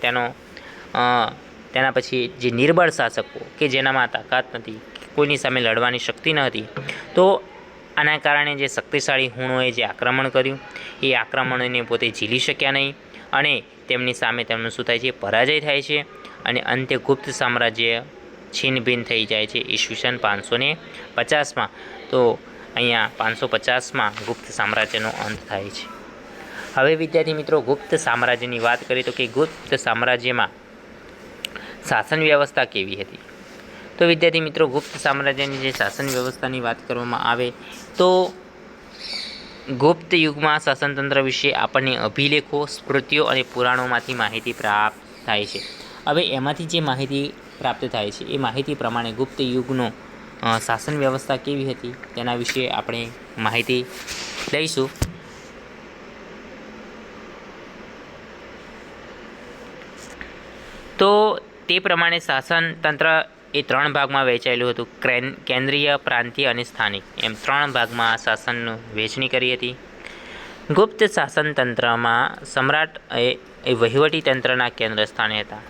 તેના પછી જે નિર્બળ શાસકો કે જેનામાં તાકાત નથી, કોઈની સામે લડવાની શક્તિ ન હતી, તો આના કારણે જે શક્તિશાળી હુણોએ જે આક્રમણ કર્યું એ આક્રમણને પોતે ઝીલી શક્યા નહીં અને તેમની સામે તેમનું શું થાય છે, પરાજય થાય છે. અને અંતે ગુપ્ત સામ્રાજ્ય છીનભીન થઈ જાય છે ઈસવીસન 550માં. તો અહીંયા 550માં ગુપ્ત સામ્રાજ્યનો અંત થાય છે. હવે વિદ્યાર્થી મિત્રો ગુપ્ત સામ્રાજ્યની વાત કરીએ, તો કે ગુપ્ત સામ્રાજ્યમાં શાસન વ્યવસ્થા કેવી હતી. તો વિદ્યાર્થી મિત્રો ગુપ્ત સામ્રાજ્યની જે શાસન વ્યવસ્થાની વાત કરવામાં આવે તો ગુપ્ત યુગમાં શાસનતંત્ર વિશે આપણને અભિલેખો, સ્મૃતિઓ અને પુરાણોમાંથી માહિતી પ્રાપ્ત થાય છે. હવે એમાંથી જે માહિતી પ્રાપ્ત થાય છે એ માહિતી પ્રમાણે ગુપ્ત યુગનો શાસન વ્યવસ્થા કેવી હતી તેના વિશે આપણે માહિતી લઈશું. તો તે પ્રમાણે શાસનતંત્ર એ 3 ભાગમાં વહેંચાયેલું હતું. કેન્દ્રીય, પ્રાંતીય અને સ્થાનિક એમ 3 ભાગમાં શાસનનું વહેંચણી કરી હતી. ગુપ્ત શાસનતંત્રમાં સમ્રાટ એ વહીવટી તંત્રના કેન્દ્ર સ્થાને હતા.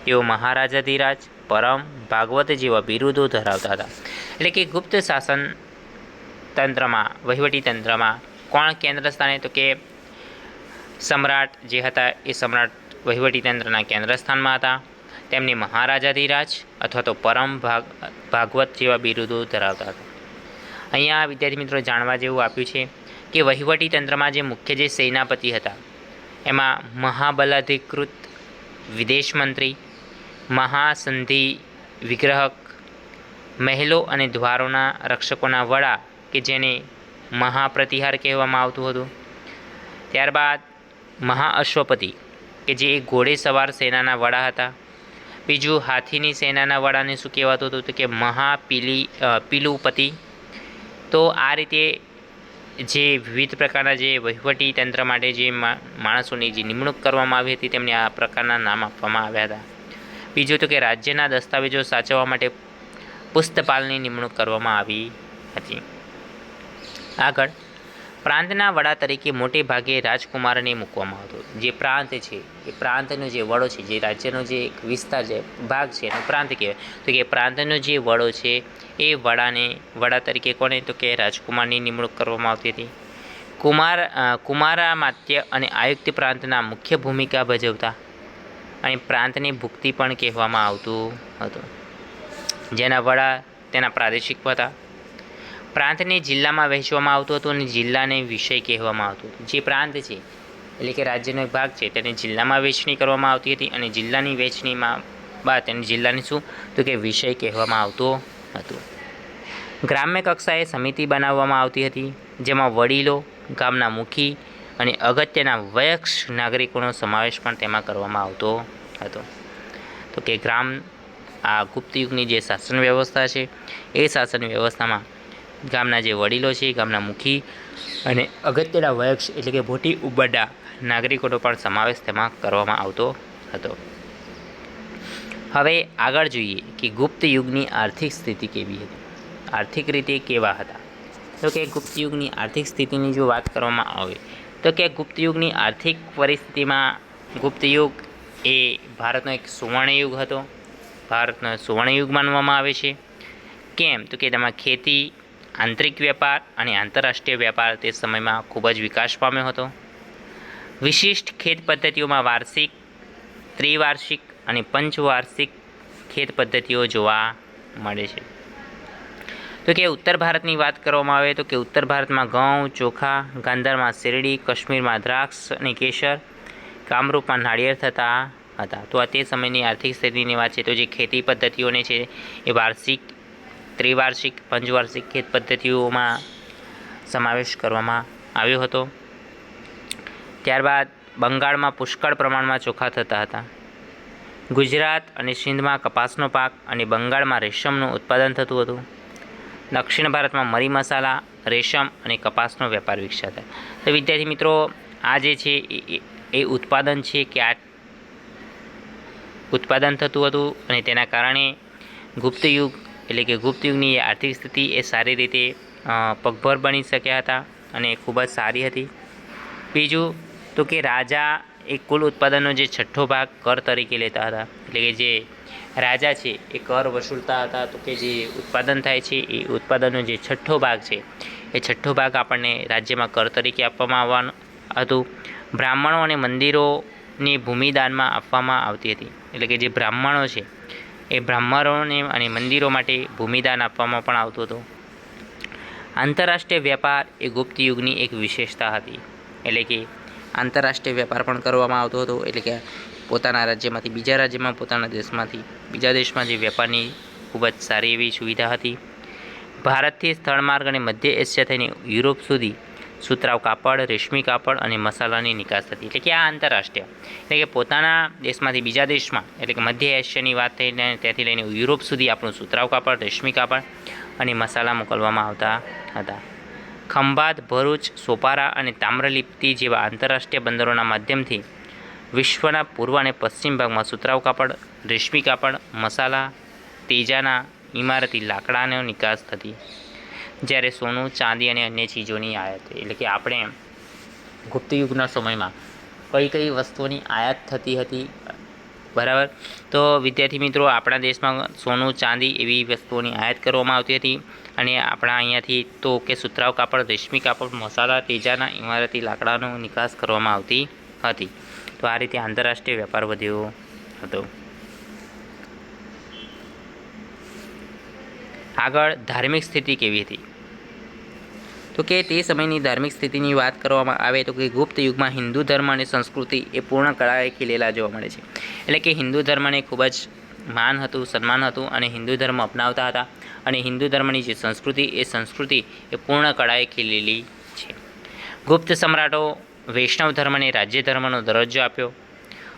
તેઓ મહારાજાધિરાજ, પરમ, ભાગવત જેવા બિરુદો ધરાવતા હતા. એટલે કે ગુપ્ત શાસન તંત્રમાં, વહીવટી તંત્રમાં કોણ કેન્દ્ર સ્થાને? તો કે સમ્રાટ જે હતા એ સમ્રાટ વહીવટી તંત્રના કેન્દ્ર સ્થાનમાં હતા. તેમને મહારાજાધિરાજ અથવા તો પરમ, ભાગવત જેવા બિરુદો ધરાવતા હતા. અહીંયા વિદ્યાર્થી મિત્રો જાણવા જેવું આપ્યું છે કે વહીવટી તંત્રમાં જે મુખ્ય જે સેનાપતિ હતા એમાં મહાબલાધિકૃત, વિદેશ મંત્રી, મહાસંધિ વિગ્રહક, મહેલો અને દ્વારોના રક્ષકોના વડા કે જેને મહાપ્રતિહાર કહેવામાં આવતું હતું. ત્યારબાદ મહાઅશ્વપતિ કે જે ઘોડે સવાર સેનાના વડા હતા. બીજું હાથીની સેનાના વડાને શું કહેવાતું હતું? તો કે પીલુપતિ. તો આ રીતે જે વિવિધ પ્રકારના જે વહીવટી તંત્ર માટે જે માણસોની જે નિમણૂક કરવામાં આવી હતી તેમને આ પ્રકારના નામ આપવામાં આવ્યા હતા. બીજું તો કે રાજ્યના દસ્તાવેજો સાચવવા માટે પુસ્તપાલની નિમણૂક કરવામાં આવી હતી. આગળ પ્રાંતના વડા તરીકે મોટે ભાગે રાજકુમારને મૂકવામાં આવતો. જે પ્રાંત છે એ પ્રાંતનો જે વડો છે, જે રાજ્યનો જે એક વિસ્તાર છે, ભાગ છે એનો પ્રાંત કહેવાય. તો કે પ્રાંતનો જે વડો છે એ વડા તરીકે કોને? તો કે રાજકુમારની નિમણૂક કરવામાં આવતી હતી. કુમારામાત્ય અને આયુક્ત પ્રાંતના મુખ્ય ભૂમિકા ભજવતા અને પ્રાંતને ભુક્તિ પણ કહેવામાં આવતું હતું, જેના વડા તેના પ્રાદેશિક હતા. પ્રાંતને જિલ્લામાં વહેંચવામાં આવતું હતું અને જિલ્લાને વિષય કહેવામાં આવતું હતું. જે પ્રાંત છે એટલે કે રાજ્યનો એક ભાગ છે તેને જિલ્લામાં વહેંચણી કરવામાં આવતી હતી અને જિલ્લાની વહેંચણીમાં બાદ તેને જિલ્લાને શું? તો કે વિષય કહેવામાં આવતો હતો. ગ્રામ્ય કક્ષાએ સમિતિ બનાવવામાં આવતી હતી જેમાં વડીલો, ગામના મુખી અને અગત્યના વયસ્ક નાગરિકોનો સમાવેશ પણ તેમાં કરવામાં આવતો હતો. તો કે આ ગુપ્ત યુગની જે શાસન વ્યવસ્થા છે એ શાસન વ્યવસ્થામાં ગામના જે વડીલો છે, ગામના મુખી અને અગત્યના વયસ્ક એટલે કે મોટી ઉંમરના નાગરિકોનો પણ સમાવેશ તેમાં કરવામાં આવતો હતો. હવે આગળ જોઈએ કે ગુપ્ત યુગની આર્થિક સ્થિતિ કેવી હતી, આર્થિક રીતે કેવા હતા. તો કે ગુપ્ત યુગની આર્થિક સ્થિતિની જો વાત કરવામાં આવે તો કે ગુપ્ત યુગની આર્થિક પરિસ્થિતિમાં ગુપ્ત યુગ એ ભારતનો એક સુવર્ણયુગ હતો. ભારતનો સુવર્ણયુગ માનવામાં આવે છે. કેમ? તો કે તેમાં ખેતી, આંતરિક વેપાર અને આંતરરાષ્ટ્રીય વેપાર તે સમયમાં ખૂબ જ વિકાસ પામ્યો હતો. વિશિષ્ટ ખેત પદ્ધતિઓમાં વાર્ષિક, ત્રિવાર્ષિક અને પંચવાર્ષિક ખેત પદ્ધતિઓ જોવા મળે છે. તો કે ઉત્તર ભારતની વાત કરવામાં આવે તો કે ઉત્તર ભારતમાં ઘઉં, ચોખા, ગાંધારમાં શેરડી, કાશ્મીરમાં દ્રાક્ષ અને કેસર, કામરૂપમાં નાળિયેર થતા હતા. તો આ તે સમયની આર્થિક સ્થિતિની વાત છે. તો જે ખેતી પદ્ધતિઓને છે એ વાર્ષિક, ત્રિવાર્ષિક, પંચવાર્ષિક ખેત પદ્ધતિઓમાં સમાવેશ કરવામાં આવ્યો હતો. ત્યારબાદ બંગાળમાં પુષ્કળ પ્રમાણમાં ચોખા થતા હતા. ગુજરાત અને સિંધમાં કપાસનો પાક અને બંગાળમાં રેશમનું ઉત્પાદન થતું હતું. દક્ષિણ ભારતમાં મરી મસાલા, રેશમ અને કપાસનો વેપાર વિકસ્યા હતા. તો વિદ્યાર્થી મિત્રો આ જે છે એ ઉત્પાદન છે કે આ ઉત્પાદન થતું હતું અને તેના કારણે ગુપ્ત યુગ એટલે કે ગુપ્ત યુગની આર્થિક સ્થિતિ એ સારી રીતે પગભર બની શક્યા હતા અને ખૂબ જ સારી હતી. બીજું તો કે રાજા એ કુલ ઉત્પાદનનો જે 6થો ભાગ કર તરીકે લેતા હતા. એટલે કે જે રાજા છે એ કર વસૂલતા હતા. તો કે જે ઉત્પાદન થાય છે એ ઉત્પાદનનો જે 6થો ભાગ છે એ 6થો ભાગ આપણને રાજ્યમાં કર તરીકે આપવામાં આવવાનું હતું. બ્રાહ્મણો અને મંદિરોની ભૂમિદાનમાં આપવામાં આવતી હતી. એટલે કે જે બ્રાહ્મણો છે એ બ્રાહ્મણોને અને મંદિરો માટે ભૂમિદાન આપવામાં પણ આવતું હતું. આંતરરાષ્ટ્રીય વેપાર એ ગુપ્ત યુગની એક વિશેષતા હતી. એટલે કે આંતરરાષ્ટ્રીય વેપાર પણ કરવામાં આવતો હતો. એટલે કે પોતાના રાજ્યમાંથી બીજા રાજ્યમાં, પોતાના દેશમાંથી બીજા દેશમાં જે વેપારની ખૂબ જ સારી એવી સુવિધા હતી. ભારતથી સ્થળમાર્ગ અને મધ્ય એશિયા થઈને યુરોપ સુધી સુતરાઉ કાપડ, રેશમી કાપડ અને મસાલાની નિકાસ થતી. એટલે કે આ આંતરરાષ્ટ્રીય, એટલે કે પોતાના દેશમાંથી બીજા દેશમાં, એટલે કે મધ્ય એશિયાની વાત થઈને ત્યાંથી લઈને યુરોપ સુધી આપણું સુતરાઉ કાપડ, રેશમી કાપડ અને મસાલા મોકલવામાં આવતા હતા. ખંભાત, ભરૂચ, સોપારા અને તામ્રલિપ્તિ જેવા આંતરરાષ્ટ્રીય બંદરોના માધ્યમથી વિશ્વના પૂર્વ અને પશ્ચિમ ભાગમાં સુતરાઉ કાપડ, રેશમી કાપડ, મસાલા, તેજાના ઇમારતી લાકડાનો નિકાસ થતી. જ્યારે સોનું, ચાંદી અને અન્ય ચીજોની આયાત, એટલે કે આપણે ગુપ્ત યુગના સમયમાં કઈ કઈ વસ્તુઓની આયાત થતી હતી, બરાબર. તો વિદ્યાર્થી મિત્રો, આપણા દેશમાં સોનું, ચાંદી એવી વસ્તુઓની આયાત કરવામાં આવતી હતી અને આપણા અહીંયાથી તો કે સુતરાઉ કાપડ, રેશમી કાપડ, મસાલા, તેજાના ઇમારતી લાકડાનો નિકાસ કરવામાં આવતી હતી. તો આ રીતે આંતરરાષ્ટ્રીય વેપાર વધ્યો હતો. આગળ ધાર્મિક સ્થિતિ કેવી હતી? તો કે તે સમયની ધાર્મિક સ્થિતિની વાત કરવામાં આવે તો કે ગુપ્ત યુગમાં હિન્દુ ધર્મ અને સંસ્કૃતિ એ પૂર્ણ કળાએ ખીલેલા જોવા મળે છે. એટલે કે હિન્દુ ધર્મને ખૂબ જ માન હતું, સન્માન હતું અને હિન્દુ ધર્મ અપનાવતા હતા અને હિન્દુ ધર્મની જે સંસ્કૃતિ એ પૂર્ણ કળાએ ખીલેલી છે. ગુપ્ત સમ્રાટો વૈષ્ણવ ધર્મને રાજ્ય ધર્મનો દરજ્જો આપ્યો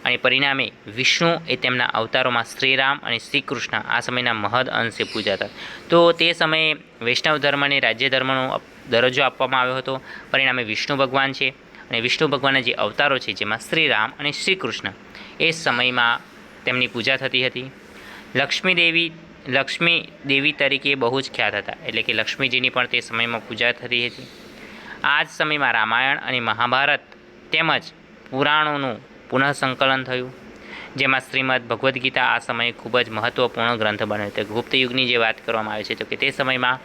અને પરિણામે વિષ્ણુ એ તેમના અવતારોમાં શ્રીરામ અને શ્રી કૃષ્ણ આ સમયના મહદ અંશે પૂજાતા. તો તે સમયે વૈષ્ણવ ધર્મને રાજ્ય ધર્મનો દરજ્જો આપવામાં આવ્યો હતો. પરિણામે વિષ્ણુ ભગવાન છે અને વિષ્ણુ ભગવાનના જે અવતારો છે જેમાં શ્રીરામ અને શ્રી કૃષ્ણ એ સમયમાં તેમની પૂજા થતી હતી. લક્ષ્મી દેવી તરીકે બહુ જ ખ્યાત હતા, એટલે કે લક્ષ્મીજીની પણ તે સમયમાં પૂજા થતી હતી. આ જ સમયમાં રામાયણ અને મહાભારત તેમજ પુરાણોનું પુનઃસંકલન થયું, જેમાં શ્રીમદ ભગવદ્ ગીતા આ સમયે ખૂબ જ મહત્ત્વપૂર્ણ ગ્રંથ બન્યો હતો. ગુપ્ત યુગની જે વાત કરવામાં આવે છે તો કે તે સમયમાં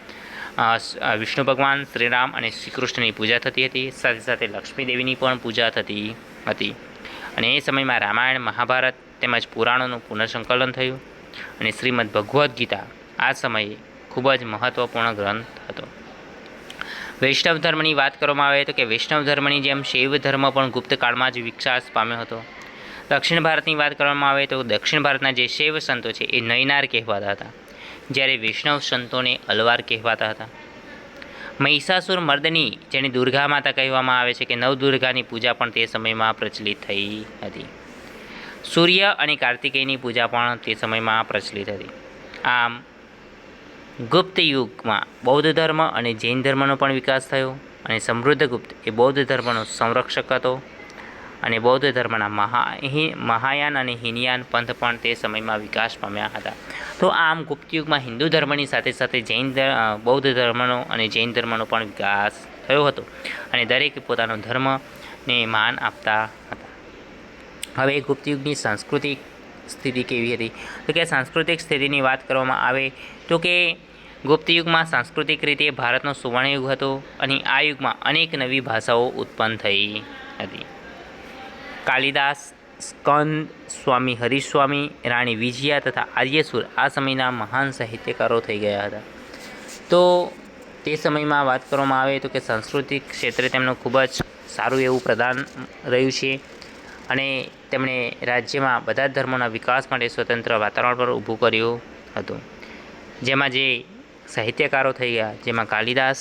વિષ્ણુ ભગવાન, શ્રીરામ અને શ્રી કૃષ્ણની પૂજા થતી હતી. સાથે સાથે લક્ષ્મી દેવીની પણ પૂજા થતી હતી અને એ સમયમાં રામાયણ, મહાભારત તેમજ પુરાણોનું પુનઃસંકલન થયું અને શ્રીમદ ભગવદ્ ગીતા આ સમયે ખૂબ જ મહત્ત્વપૂર્ણ ગ્રંથ હતો. વૈષ્ણવ ધર્મની વાત કરવામાં આવે તો કે વૈષ્ણવ ધર્મની જેમ શૈવ ધર્મ પણ ગુપ્ત કાળમાં જ વિકાસ પામ્યો હતો. દક્ષિણ ભારતની વાત કરવામાં આવે તો દક્ષિણ ભારતના જે શૈવ સંતો છે એ નયનાર કહેવાતા હતા, જ્યારે વૈષ્ણવ સંતોને અલવાર કહેવાતા હતા. મહિષાસુર મર્દની, જેને દુર્ગા માતા કહેવામાં આવે છે, કે નવદુર્ગાની પૂજા પણ તે સમયમાં પ્રચલિત થઈ હતી. સૂર્ય અને કાર્તિકેયની પૂજા પણ તે સમયમાં પ્રચલિત હતી. આમ ગુપ્ત યુગમાં બૌદ્ધ ધર્મ અને જૈન ધર્મનો પણ વિકાસ થયો અને સમૃદ્ધગુપ્ત એ બૌદ્ધ ધર્મનો સંરક્ષક હતો અને બૌદ્ધ ધર્મના મહાયાન અને હિનયાન પંથ પણ તે સમયમાં વિકાસ પામ્યા હતા. તો આમ ગુપ્ત યુગમાં હિન્દુ ધર્મની સાથે સાથે બૌદ્ધ ધર્મનો અને જૈન ધર્મનો પણ વિકાસ થયો હતો અને દરેક પોતાનો ધર્મને માન આપતા હતા. હવે ગુપ્ત યુગની સાંસ્કૃતિક સ્થિતિ કેવી હતી? તો કે સાંસ્કૃતિક સ્થિતિની વાત કરવામાં આવે તો કે ગુપ્ત યુગમાં સાંસ્કૃતિક રીતે ભારતનો સુવર્ણયુગ હતો અને આ યુગમાં અનેક નવી ભાષાઓ ઉત્પન્ન થઈ હતી. કાલિદાસ, સ્કંદ, સ્વામી હરીસ્વામી, રાણી વિજયા તથા આર્યસુર આ સમયના મહાન સાહિત્યકારો થઈ ગયા હતા. તો તે સમયમાં વાત કરવામાં આવે તો કે સાંસ્કૃતિક ક્ષેત્રે તેમનું ખૂબ જ સારું એવું પ્રદાન રહ્યું છે અને તેમણે રાજ્યમાં બધા જ ધર્મોના વિકાસ માટે સ્વતંત્ર વાતાવરણ પર ઊભું કર્યું હતું. જેમાં જે સાહિત્યકારો થઈ ગયા, જેમાં કાલિદાસ,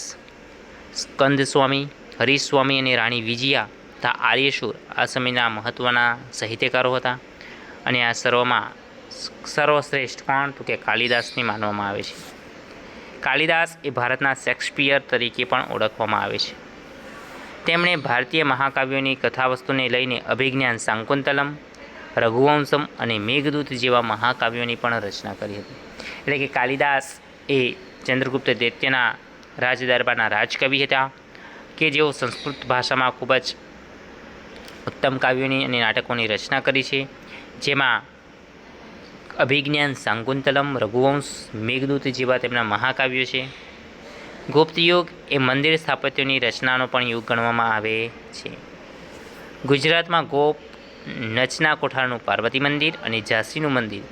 સ્કંદ સ્વામી, હરીસ્વામી અને રાણી વિજયા તથા આર્યસુર આ સમયના મહત્ત્વના સાહિત્યકારો હતા અને આ સર્વશ્રેષ્ઠ કોણ? તો કે કાલિદાસની માનવામાં આવે છે. કાલિદાસ એ ભારતના શેક્સપિયર તરીકે પણ ઓળખવામાં આવે છે. તેમણે ભારતીય મહાકાવ્યોની કથાવસ્તુને લઈને અભિજ્ઞાન શાકુંતલમ, રઘુવંશમ અને મેઘદૂત જેવા મહાકાવ્યોની પણ રચના કરી હતી. એટલે કે કાલિદાસ એ ચંદ્રગુપ્ત દૈત્યના રાજદરબારના રાજકવિ હતા કે જેઓ સંસ્કૃત ભાષામાં ખૂબ જ ઉત્તમ કાવ્યોની અને નાટકોની રચના કરી છે, જેમાં અભિજ્ઞાન શાકુંતલમ, રઘુવંશ, મેઘદૂત જેવા તેમના મહાકાવ્યો છે. ગુપ્ત યુગ એ મંદિર સ્થાપત્યોની રચનાનો પણ યુગ ગણવામાં આવે છે. ગુજરાતમાં ગોપ, નચના કોઠારનું પાર્વતી મંદિર અને ઝાંસીનું મંદિર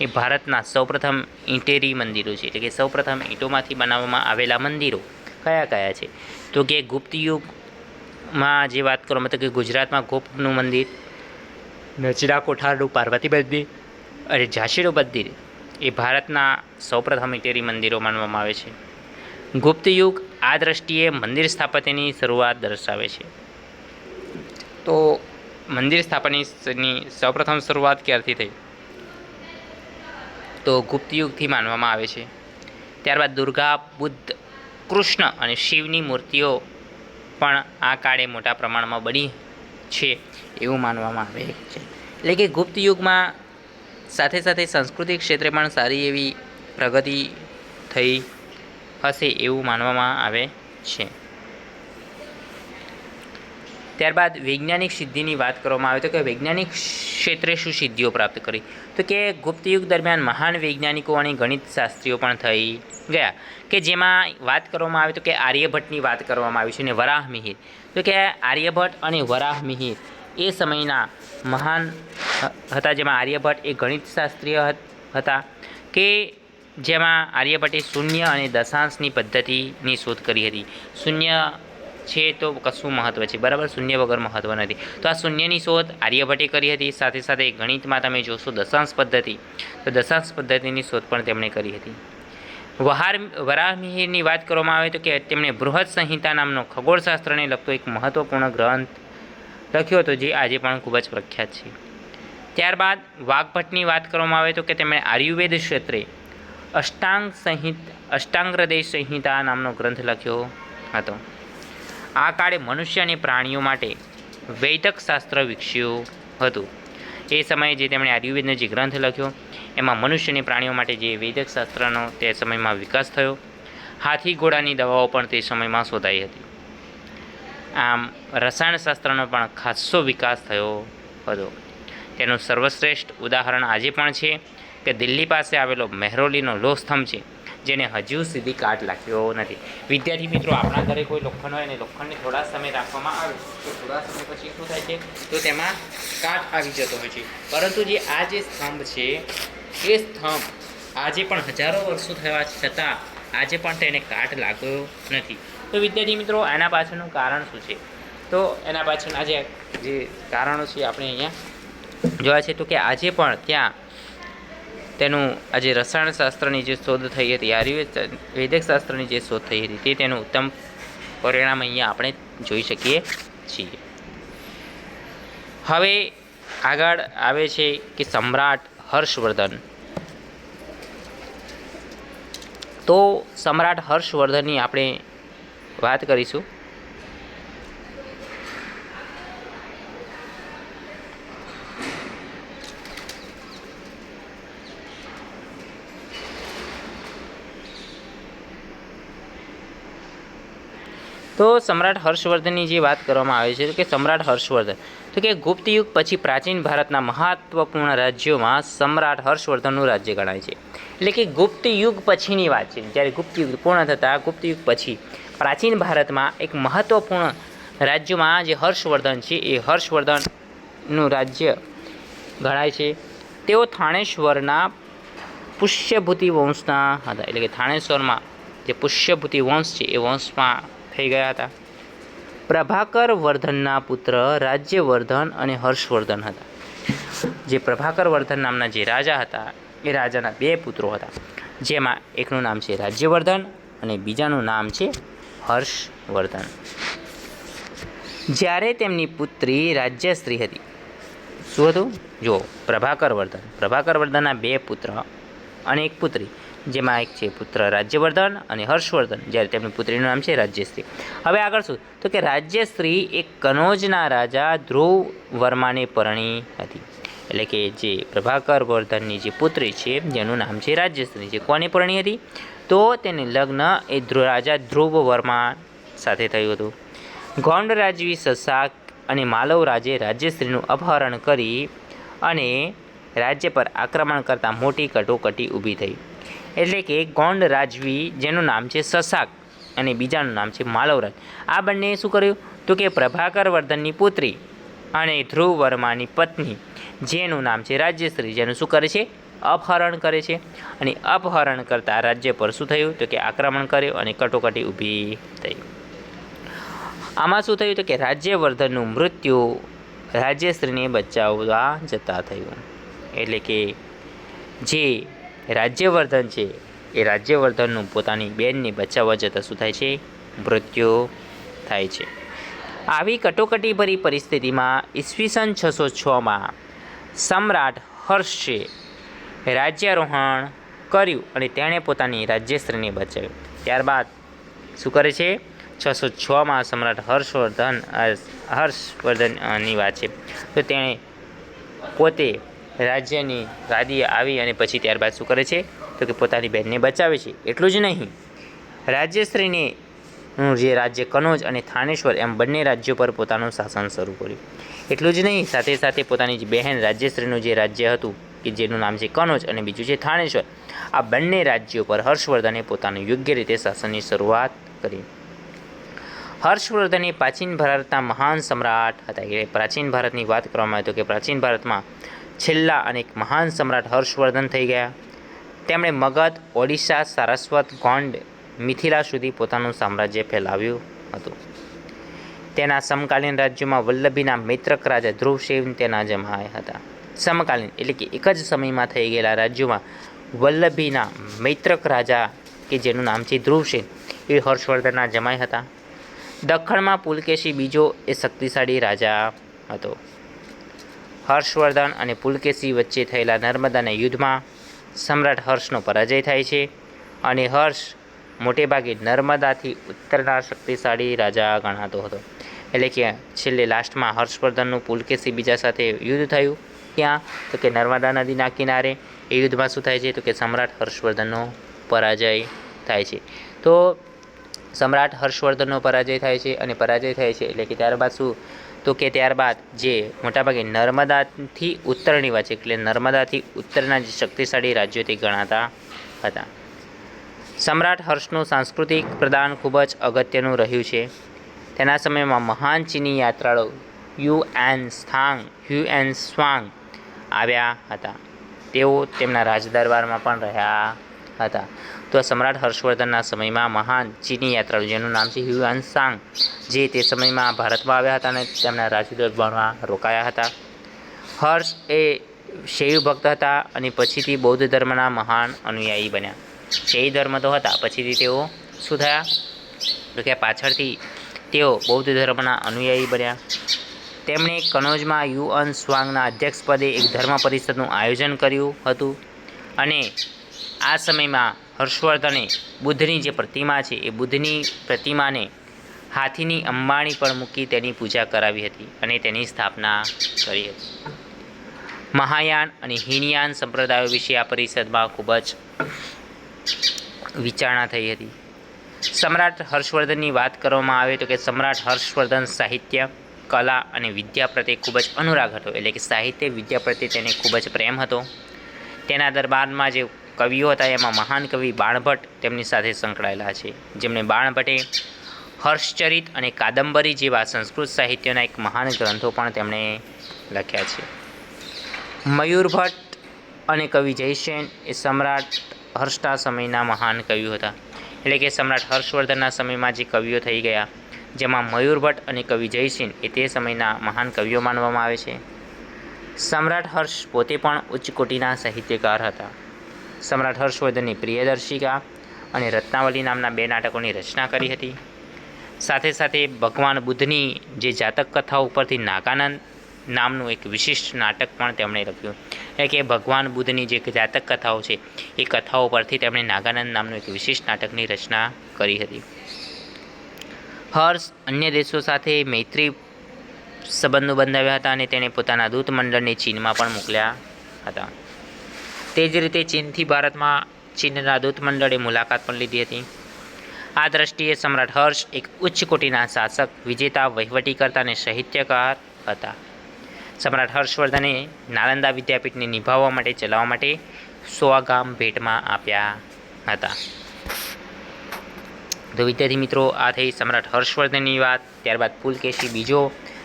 એ ભારતના સૌપ્રથમ ઈંટેરી મંદિરો છે. એટલે કે સૌપ્રથમ ઈંટોમાંથી બનાવવામાં આવેલા મંદિરો કયા કયા છે? તો કે ગુપ્ત યુગમાં જે વાત કરવામાં તો કે ગુજરાતમાં ગોપનું મંદિર, નચના કોઠારનું પાર્વતી મંદિર અને ઝાંસીનું મંદિર એ ભારતના સૌપ્રથમ ઈંટેરી મંદિરો માનવામાં આવે છે. ગુપ્ત યુગ આ દ્રષ્ટિએ મંદિર સ્થાપત્યની શરૂઆત દર્શાવે છે. તો મંદિર સ્થાપનની સૌપ્રથમ શરૂઆત ક્યારથી થઈ? તો ગુપ્ત યુગથી માનવામાં આવે છે. ત્યારબાદ દુર્ગા, બુદ્ધ, કૃષ્ણ અને શિવની મૂર્તિઓ પણ આ કાળે મોટા પ્રમાણમાં બની છે એવું માનવામાં આવે છે. એટલે કે ગુપ્ત યુગમાં સાથે સાથે સાંસ્કૃતિક ક્ષેત્રે પણ સારી એવી પ્રગતિ થઈ હશે એવું માનવામાં આવે છે. ત્યારબાદ વૈજ્ઞાનિક સિદ્ધિની વાત કરવામાં આવે તો કે વૈજ્ઞાનિક ક્ષેત્રે શું સિદ્ધિઓ પ્રાપ્ત કરી? તો કે ગુપ્ત યુગ દરમિયાન મહાન વૈજ્ઞાનિકો અને ગણિત શાસ્ત્રીઓ પણ થઈ ગયા, કે જેમાં વાત કરવામાં આવે તો કે આર્યભટ્ટની વાત કરવામાં આવી છે અને વરાહમિહિર. તો કે આર્યભટ્ટ અને વરાહમિહિર એ સમયના મહાન હતા, જેમાં આર્યભટ્ટ એ ગણિત શાસ્ત્રીય હતા, કે જેમાં આર્યભટ્ટે શૂન્ય અને દશાંશની પદ્ધતિની શોધ કરી હતી. શૂન્ય છે તો કશું મહત્ત્વ છે, બરાબર, શૂન્ય વગર મહત્ત્વ નથી. તો આ શૂન્યની શોધ આર્યભટ્ટે કરી હતી. સાથે સાથે ગણિતમાં તમે જોશો દશાંશ પદ્ધતિ, તો દશાંશ પદ્ધતિની શોધ પણ તેમણે કરી હતી. વરાહમિહિરની વાત કરવામાં આવે તો કે તેમણે બૃહદ સંહિતા નામનો ખગોળશાસ્ત્રને લગતો એક મહત્ત્વપૂર્ણ ગ્રંથ લખ્યો હતો, જે આજે પણ ખૂબ જ પ્રખ્યાત છે. ત્યારબાદ વાઘભટ્ટની વાત કરવામાં આવે તો કે તેમણે આયુર્વેદ ક્ષેત્રે અષ્ટાંગહૃદય સંહિતા નામનો ગ્રંથ લખ્યો હતો. આ કાળે મનુષ્ય અને પ્રાણીઓ માટે વૈદક શાસ્ત્ર વિકસ્યું હતું. એ સમયે જે તેમણે આયુર્વેદનો જે ગ્રંથ લખ્યો એમાં મનુષ્ય અને પ્રાણીઓ માટે જે વૈદક શાસ્ત્રનો તે સમયમાં વિકાસ થયો. હાથી ઘોડાની દવાઓ પણ તે સમયમાં શોધાઈ હતી. આમ રસાયણશાસ્ત્રનો પણ ખાસ્સો વિકાસ થયો હતો. તેનું સર્વશ્રેષ્ઠ ઉદાહરણ આજે પણ છે કે દિલ્હી પાસે આવેલો મહેરૌલીનો લોહ સ્તંભ છે, જેને હજુ સુધી કાટ લાગ્યો નથી. વિદ્યાર્થી મિત્રો, આપણા ઘરે કોઈ લોખંડ હોય અને લોખંડને થોડા સમય રાખવામાં આવે તો થોડા સમય પછી શું થાય છે? તો તેમાં કાટ આવી જતો હોય છે. પરંતુ જે આ જે સ્તંભ છે એ સ્તંભ આજે પણ હજારો વર્ષો થયા છતાં આજે પણ તેને કાટ લાગ્યો નથી. તો વિદ્યાર્થી મિત્રો, આના પાછળનું કારણ શું છે? તો એના પાછળના જે કારણો છે આપણે અહીંયા જોયા છે. તો કે આજે પણ ત્યાં તેનું આજે રસાયણશાસ્ત્રની જે શોધ થઈ હતી, આયુર્વેદ વૈદિક શાસ્ત્રની જે શોધ થઈ હતી, તે તેનું ઉત્તમ પરિણામ અહીંયા આપણે જોઈ શકીએ છીએ. હવે આગળ આવે છે કે સમ્રાટ હર્ષવર્ધન. તો સમ્રાટ હર્ષવર્ધનની આપણે વાત કરીશું. તો સમ્રાટ હર્ષવર્ધનની જે વાત કરવામાં આવે છે તો કે સમ્રાટ હર્ષવર્ધન, તો કે ગુપ્ત યુગ પછી પ્રાચીન ભારતના મહત્વપૂર્ણ રાજ્યોમાં સમ્રાટ હર્ષવર્ધનનું રાજ્ય ગણાય છે. એટલે કે ગુપ્ત યુગ પછીની વાત છે. જ્યારે ગુપ્ત યુગ પૂર્ણ થતાં ગુપ્ત યુગ પછી પ્રાચીન ભારતમાં એક મહત્વપૂર્ણ રાજ્યમાં જે હર્ષવર્ધન છે એ હર્ષવર્ધનનું રાજ્ય ગણાય છે. તેઓ થાણેશ્વરના પુષ્યભૂતિ વંશના હતા. એટલે કે થાણેશ્વરમાં જે પુષ્યભૂતિ વંશ છે એ વંશમાં થઈ ગયા હતા. પ્રભાકર વર્ધનના પુત્ર રાજ્યવર્ધન અને હર્ષવર્ધન હતા. જે પ્રભાકર વર્ધન નામના જે રાજા હતા એ રાજાના 2 પુત્રો હતા, જેમાં એકનું નામ છે રાજ્યવર્ધન અને બીજાનું નામ છે હર્ષવર્ધન. જ્યારે તેમની પુત્રી રાજ્યશ્રી હતી. શું હતું? જો પ્રભાકર વર્ધનના 2 પુત્ર અને એક પુત્રી, જેમાં એક છે પુત્ર રાજ્યવર્ધન અને હર્ષવર્ધન, જ્યારે તેમની પુત્રીનું નામ છે રાજ્યશ્રી. હવે આગળ શું? તો કે રાજ્યશ્રી એક કનોજના રાજા ધ્રુવ વર્માને પરણી હતી. એટલે કે જે પ્રભાકર વર્ધનની જે પુત્રી છે જેનું નામ છે રાજ્યશ્રી, જે કોને પરણી હતી? તો તેને લગ્ન એ રાજા ધ્રુવ વર્મા સાથે થયું હતું. ગોંડ રાજવી સસાક અને માલવ રાજે રાજ્યશ્રીનું અપહરણ કરી અને રાજ્ય પર આક્રમણ કરતાં મોટી કટોકટી ઊભી થઈ. એટલે કે ગોંડ રાજવી, જેનું નામ છે સસાક અને બીજાનું નામ છે માલવરાજ, આ બંને શું કર્યું? તો કે પ્રભાકર વર્ધનની પુત્રી અને ધ્રુવ વર્માની પત્ની, જેનું નામ છે રાજ્યશ્રી, જેનું શું કરે છે? અપહરણ કરે છે. અને અપહરણ કરતાં રાજ્ય પર શું થયું? તો કે આક્રમણ કર્યું અને કટોકટી ઊભી થઈ. આમાં શું થયું? તો કે રાજ્યવર્ધનનું મૃત્યુ રાજ્યશ્રીને બચાવવા જતાં થયું. એટલે કે જે રાજ્યવર્ધન છે એ રાજ્યવર્ધનનું પોતાની બહેનને બચાવવા જતાં શું થાય છે? મૃત્યુ થાય છે. આવી કટોકટીભરી પરિસ્થિતિમાં ઈસવીસન 606માં સમ્રાટ હર્ષે રાજ્યારોહણ કર્યું અને તેણે પોતાની રાજ્યશ્રીને બચાવ્યું. ત્યારબાદ શું કરે છે? 606માં સમ્રાટ હર્ષવર્ધનની વાત છે. તો તેણે પોતે રાજ્યની ગાદીએ આવી અને પછી ત્યારબાદ શું કરે છે? તો કે પોતાની બહેનને બચાવે છે. એટલું જ નહીં, રાજ્યશ્રીને જે રાજ્ય કનોજ અને થાનેશ્વર એમ બંને રાજ્યો પર પોતાનું શાસન શરૂ કર્યું. એટલું જ નહીં, સાથે સાથે પોતાની બહેન રાજ્યશ્રીનું જે રાજ્ય હતું કે જેનું નામ છે કનોજ અને બીજું છે થાનેશ્વર, આ બંને રાજ્યો પર હર્ષવર્ધને પોતાનું યોગ્ય રીતે શાસનની શરૂઆત કરી. હર્ષવર્ધન એ પ્રાચીન ભારતના મહાન સમ્રાટ હતા. એટલે પ્રાચીન ભારતની વાત કરવામાં આવે તો કે પ્રાચીન ભારતમાં છેલ્લા અનેક મહાન સમ્રાટ હર્ષવર્ધન થઈ ગયા. તેમણે મગધ, ઓડિશા, સારસ્વત, ગોંડ, મિથિલા સુધી પોતાનું સામ્રાજ્ય ફેલાવ્યું હતું. તેના સમકાલીન રાજ્યોમાં વલ્લભીના મૈત્રક રાજા ધ્રુવસેન તેના જમાઈ હતા. સમકાલીન એટલે કે એક જ સમયમાં થઈ ગયેલા રાજ્યોમાં વલ્લભીના મૈત્રક રાજા કે જેનું નામ છે ધ્રુવસેન એ હર્ષવર્ધનના જમાઈ હતા. દખ્ખણમાં પુલકેશી બીજો એ શક્તિશાળી રાજા હતો. હર્ષવર્ધન અને પુલકેશી વચ્ચે થયેલા નર્મદાના યુદ્ધમાં સમ્રાટ હર્ષનો પરાજય થાય છે અને હર્ષ મોટેભાગે નર્મદાથી ઉત્તરના શક્તિશાળી રાજા ગણાતો હતો. એટલે કે છેલ્લે લાસ્ટમાં હર્ષવર્ધનનું પુલકેશી બીજા સાથે યુદ્ધ થયું. ક્યાં? તો કે નર્મદા નદીના કિનારે. એ યુદ્ધમાં શું થાય છે? તો કે સમ્રાટ હર્ષવર્ધનનો પરાજય થાય છે. તો સમ્રાટ હર્ષવર્ધનનો પરાજય થાય છે અને પરાજય થાય છે એટલે કે ત્યારબાદ શું? તો કે ત્યારબાદ જે મોટાભાગે નર્મદાથી ઉત્તરની વચ્ચે એટલે નર્મદાથી ઉત્તરના જે શક્તિશાળી રાજ્યો તે ગણાતા હતા. સમ્રાટ હર્ષનું સાંસ્કૃતિક પ્રદાન ખૂબ જ અગત્યનું રહ્યું છે. તેના સમયમાં મહાન ચીની યાત્રાળુ હ્યુએન સ્વાંગ આવ્યા હતા. તેઓ તેમના રાજદરબારમાં પણ રહ્યા હતા. તો સમ્રાટ હર્ષવર્ધનના સમયમાં મહાન ચીની યાત્રાળુ જેનું નામ છે હ્યુએન સાંગ, જે તે સમયમાં ભારતમાં આવ્યા હતા અને તેમના રાજદરબારમાં રોકાયા હતા. હર્ષ એ શૈવ ભક્ત હતા અને પછીથી બૌદ્ધ ધર્મના મહાન અનુયાયી બન્યા. શૈવ ધર્મ તો હતા, પછીથી તેઓ શું થયા? તો કે પાછળથી તેઓ બૌદ્ધ ધર્મના અનુયાયી બન્યા. તેમણે કનોજમાં હ્યુએન સ્વાંગના અધ્યક્ષપદે એક ધર્મ પરિષદનું આયોજન કર્યું હતું અને આ સમયમાં હર્ષવર્ધને બુદ્ધની જે પ્રતિમા છે એ બુદ્ધની પ્રતિમાને હાથીની અંબાણી પર મૂકી તેની પૂજા કરાવી હતી અને તેની સ્થાપના કરી હતી. મહાયાન અને હીનયાન સંપ્રદાયો વિશે આ પરિષદમાં ખૂબ જ વિચારણા થઈ હતી. સમ્રાટ હર્ષવર્ધનની વાત કરવામાં આવે તો કે સમ્રાટ હર્ષવર્ધન સાહિત્ય, કલા અને વિદ્યા પ્રત્યે ખૂબ જ અનુરાગ હતો. એટલે કે સાહિત્ય, વિદ્યા પ્રત્યે તેને ખૂબ જ પ્રેમ હતો. તેના દરબારમાં જે કવિઓ હતા એમાં મહાન કવિ બાણભટ્ટ તેમની સાથે સંકળાયેલા છે, જેમણે બાણભટ્ટે હર્ષચરિત અને કાદંબરી જેવા સંસ્કૃત સાહિત્યના એક મહાન ગ્રંથો પણ તેમણે લખ્યા છે. મયુરભટ્ટ અને કવિ જયસેન એ સમ્રાટ હર્ષના સમયના મહાન કવિઓ હતા. એટલે કે સમ્રાટ હર્ષવર્ધનના સમયમાં જે કવિઓ થઈ ગયા જેમાં મયુરભટ્ટ અને કવિ જયસેન એ તે સમયના મહાન કવિઓ માનવામાં આવે છે. સમ્રાટ હર્ષ પોતે પણ ઉચ્ચ કોટીના સાહિત્યકાર હતા. સમ્રાટ હર્ષવર્ધનની પ્રિયદર્શિકા અને રત્નાવલી નામના 2 નાટકોની રચના કરી હતી. સાથે સાથે ભગવાન બુદ્ધની જે જાતક કથાઓ ઉપરથી નાગાનંદ નામનું એક વિશિષ્ટ નાટક પણ તેમણે લખ્યું. એટલે કે ભગવાન બુદ્ધની જે જાતક કથાઓ છે એ કથાઓ પરથી તેમણે નાગાનંદ નામનું એક વિશિષ્ટ નાટકની રચના કરી હતી. હર્ષ અન્ય દેશો સાથે મૈત્રી સંબંધો બંધાવ્યા હતા અને તેણે પોતાના દૂત મંડળને ચીનમાં પણ મોકલ્યા હતા. તે જ રીતે ચીનથી ભારતમાં ચીનના દૂત મંડળે મુલાકાત પણ લીધી હતી. આ દ્રષ્ટિએ સમ્રાટ હર્ષ એક ઉચ્ચ કોટીના શાસક, વિજેતા, વહીવટીકર્તા અને સાહિત્યકાર હતા. સમ્રાટ હર્ષવર્ધને નાલંદા વિદ્યાપીઠને નિભાવવા માટે ચલાવવા માટે 100 ગામ ભેટમાં આપ્યા હતા. તો વિદ્યાર્થી મિત્રો, આ થઈ સમ્રાટ હર્ષવર્ધનની વાત. ત્યારબાદ પુલકેશી બીજો,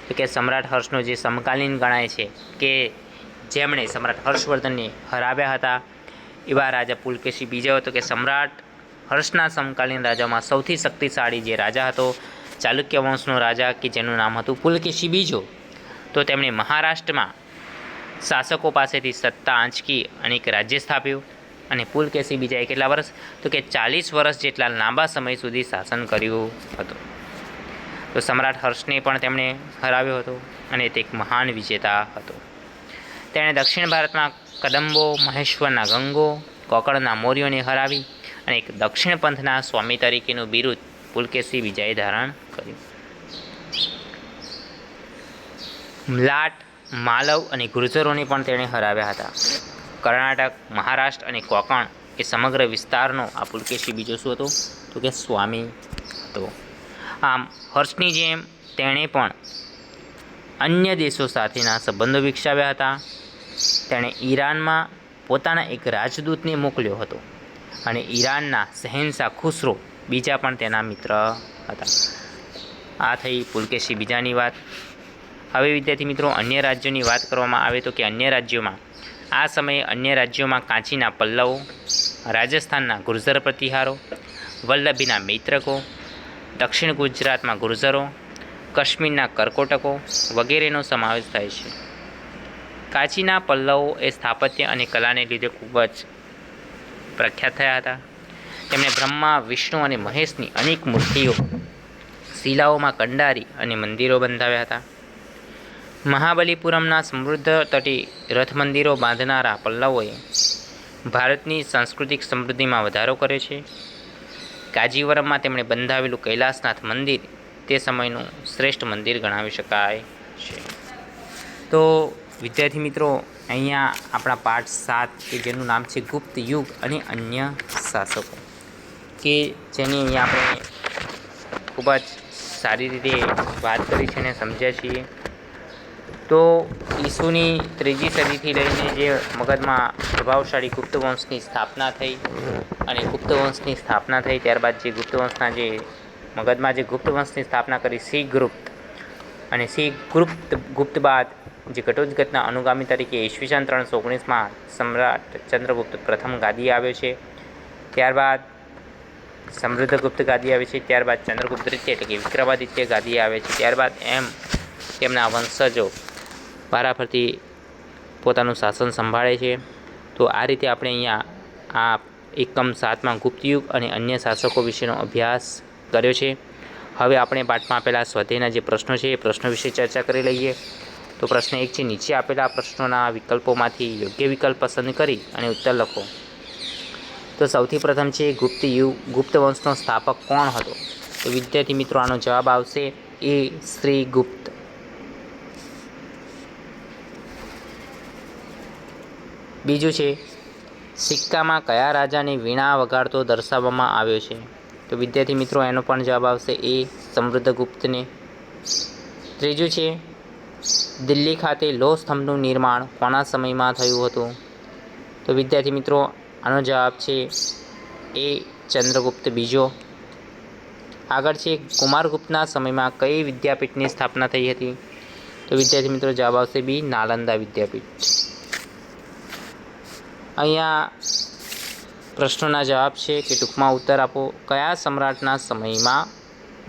તો કે સમ્રાટ હર્ષનો જે સમકાલીન ગણાય છે કે જેમણે સમ્રાટ હર્ષવર્ધનને હરાવ્યા હતા એવા રાજા પુલકેશી બીજો હતો. કે સમ્રાટ હર્ષના સમકાલીન રાજામાં સૌથી શક્તિશાળી જે રાજા હતો ચાલુક્ય વંશનો રાજા કે જેનું નામ હતું પુલકેશી બીજો. તો તેમણે મહારાષ્ટ્રમાં શાસકો પાસેથી સત્તા આંચકી અને એક રાજ્ય સ્થાપ્યું. અને પુલકેશી બીજાએ કેટલા વર્ષ? તો કે 40 વર્ષ જેટલા લાંબા સમય સુધી શાસન કર્યું હતું. તો સમ્રાટ હર્ષને પણ તેમણે હરાવ્યો હતો અને તે એક મહાન વિજેતા હતો. તેણે દક્ષિણ ભારતમાં કદંબો, મહેશ્વરના ગંગો, કોકણના મૌર્યોને હરાવી અને એક દક્ષિણ પંથના સ્વામી તરીકેનું બિરુદ પુલકેશી બીજાએ ધારણ કર્યું. મ્લાટ, માલવ અને ગુર્જરોને પણ તેણે હરાવ્યા હતા. કર્ણાટક, મહારાષ્ટ્ર અને કોંકણ એ સમગ્ર વિસ્તારનો આ પુલકેશી બીજો શું હતો? તો કે સ્વામી હતો. આમ હર્ષની જેમ તેણે પણ અન્ય દેશો સાથેના સંબંધો વિકસાવ્યા હતા. તેણે ઈરાનમાં પોતાના એક રાજદૂતને મોકલ્યો હતો અને ઈરાનના શહેનશાહ ખુસરો બીજા પણ તેના મિત્ર હતા. આ થઈ પુલકેશી બીજાની વાત. હવે વિદ્યાર્થી મિત્રો, અન્ય રાજ્યોની વાત કરવામાં આવે તો કે અન્ય રાજ્યોમાં આ સમયે અન્ય રાજ્યોમાં કાંચીના પલ્લવો, રાજસ્થાનના ગુર્જર પ્રતિહારો, વલ્લભીના મૈત્રકો, દક્ષિણ ગુજરાતમાં ગુર્જરો, કાશ્મીરના કરકોટકો વગેરેનો સમાવેશ થાય છે. કાંચીના પલ્લવો એ સ્થાપત્ય અને કલાને લીધે ખૂબ જ પ્રખ્યાત થયા હતા. તેમણે બ્રહ્મા, વિષ્ણુ અને મહેશની અનેક મૂર્તિઓ શિલાઓમાં કંડારી અને મંદિરો બંધાવ્યા હતા. મહાબલીપુરમના સમૃદ્ધ તટી રથ મંદિરો બાંધનારા પલ્લવોએ ભારતની સાંસ્કૃતિક સમૃદ્ધિમાં વધારો કર્યો છે. કાંજીવરમમાં તેમણે બંધાવેલું કૈલાસનાથ મંદિર તે સમયનું શ્રેષ્ઠ મંદિર ગણાવી શકાય છે. તો વિદ્યાર્થી મિત્રો, અહીંયા આપણા પાઠ 7 કે જેનું નામ છે ગુપ્ત યુગ અને અન્ય શાસકો, કે જેની અહીંયા આપણે ખૂબ જ સારી રીતે વાત કરી છે અને સમજ્યા છીએ. તો ઈસુની 3જી સદીથી લઈને જે મગધમાં પ્રભાવશાળી ગુપ્ત વંશની સ્થાપના થઈ અને ગુપ્ત વંશની સ્થાપના થઈ ત્યારબાદ જે ગુપ્ત વંશના જે મગધમાં જે ગુપ્ત વંશની સ્થાપના કરી સિંહગુપ્ત, અને સિંહગુપ્ત બાદ જે ઘટોત્કચના અનુગામી તરીકે ઈસવીસન 319માં સમ્રાટ ચંદ્રગુપ્ત પ્રથમ ગાદી આવ્યો છે. ત્યારબાદ સમૃદ્ધગુપ્ત ગાદી આવે છે. ત્યારબાદ ચંદ્રગુપ્ત દ્વિતીય એટલે કે વિક્રમાદિત્ય ગાદી આવે છે. ત્યારબાદ એમ તેમના વંશજો વારાફરતી પોતાનું શાસન સંભાળે છે. તો આ રીતે આપણે અહીંયા આ એકમ 7માં ગુપ્તયુગ અને અન્ય શાસકો વિશેનો અભ્યાસ કર્યો છે. હવે આપણે પાઠમાં આપેલા સ્વાધ્યાયના જે પ્રશ્નો છે એ પ્રશ્નો વિશે ચર્ચા કરી લઈએ. તો પ્રશ્ન 1 છે, નીચે આપેલા પ્રશ્નોના વિકલ્પોમાંથી યોગ્ય વિકલ્પ પસંદ કરી અને ઉત્તર લખો. તો સૌથી પ્રથમ છે ગુપ્ત વંશનો સ્થાપક કોણ હતો? તો વિદ્યાર્થી મિત્રો, આનો જવાબ આવશે એ શ્રીગુપ્ત. બીજું છે, સિક્કામાં કયા રાજાને વીણા વગાડતો દર્શાવવામાં આવ્યો છે? તો વિદ્યાર્થી મિત્રો, એનો પણ જવાબ આવશે એ સમૃદ્ધગુપ્તને. ત્રીજું છે, દિલ્હી ખાતે લોહ સ્તંભનું નિર્માણ કોના સમયમાં થયું હતું? તો વિદ્યાર્થી મિત્રો, આનો જવાબ છે એ ચંદ્રગુપ્ત બીજો. આગળ છે, કુમારગુપ્તના સમયમાં કઈ વિદ્યાપીઠની સ્થાપના થઈ હતી? તો વિદ્યાર્થી મિત્રો, જવાબ આવશે બી નાલંદા વિદ્યાપીઠ. અહીંયા પ્રશ્નોના જવાબ છે કે ટૂંકમાં ઉત્તર આપો. કયા સમ્રાટના સમયમાં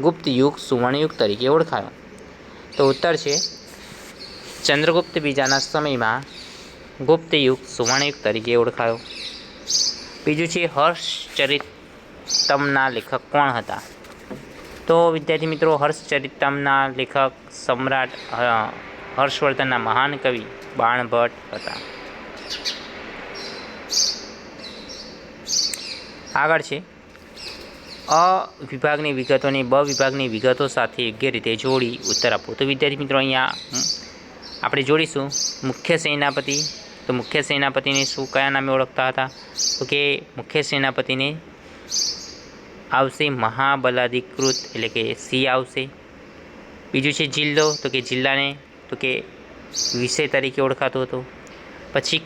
ગુપ્ત યુગ સુવર્ણયુગ તરીકે ઓળખાયો? તો ઉત્તર છે ચંદ્રગુપ્ત બીજાના સમયમાં ગુપ્ત યુગ સુવર્ણયુગ તરીકે ઓળખાયો. બીજું છે, હર્ષચરિતમના લેખક કોણ હતા? તો વિદ્યાર્થી મિત્રો, હર્ષચરિતમના લેખક સમ્રાટ હર્ષવર્ધનના મહાન કવિ બાણભટ્ટ હતા. આગળ છે, અ વિભાગની વિગતોને બ વિભાગની વિગતો સાથે યોગ્ય રીતે જોડી ઉત્તર આપો. તો વિદ્યાર્થી મિત્રો, અહીંયા આપણે જોડીશું મુખ્ય સેનાપતિ. તો મુખ્ય સેનાપતિને શું કયા નામે ઓળખતા હતા? તો કે મુખ્ય સેનાપતિને આવશે મહાબલાધિકૃત એટલે કે સી આવશે. બીજું છે જિલ્લો, તો કે જિલ્લાને તો કે વિષય તરીકે ઓળખાતો હતો. પછી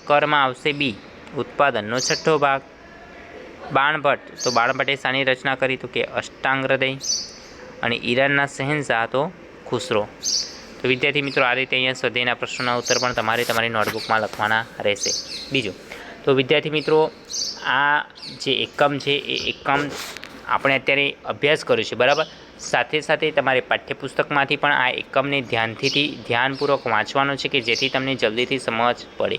કરમાં આવશે બી ઉત્પાદનનો છઠ્ઠો ભાગ. બાણભટ્ટ, તો બાણભટ્ટે શાની રચના કરી? તો કે અષ્ટાંગ હૃદય. અને ઈરાનના શહેનશાહ તો ખુસરો. તો વિદ્યાર્થી મિત્રો, આ રીતે અહીંયા સ્વાધ્યાયના પ્રશ્નોના ઉત્તર પણ તમારે તમારી નોટબુકમાં લખવાના રહેશે. બીજું તો વિદ્યાર્થી મિત્રો, આ જે એકમ છે એ એકમ આપણે અત્યારે અભ્યાસ કર્યો છે, બરાબર. સાથે સાથે તમારે પાઠ્યપુસ્તકમાંથી પણ આ એકમને ધ્યાનપૂર્વક વાંચવાનો છે કે જેથી તમને જલ્દીથી સમજ પડે.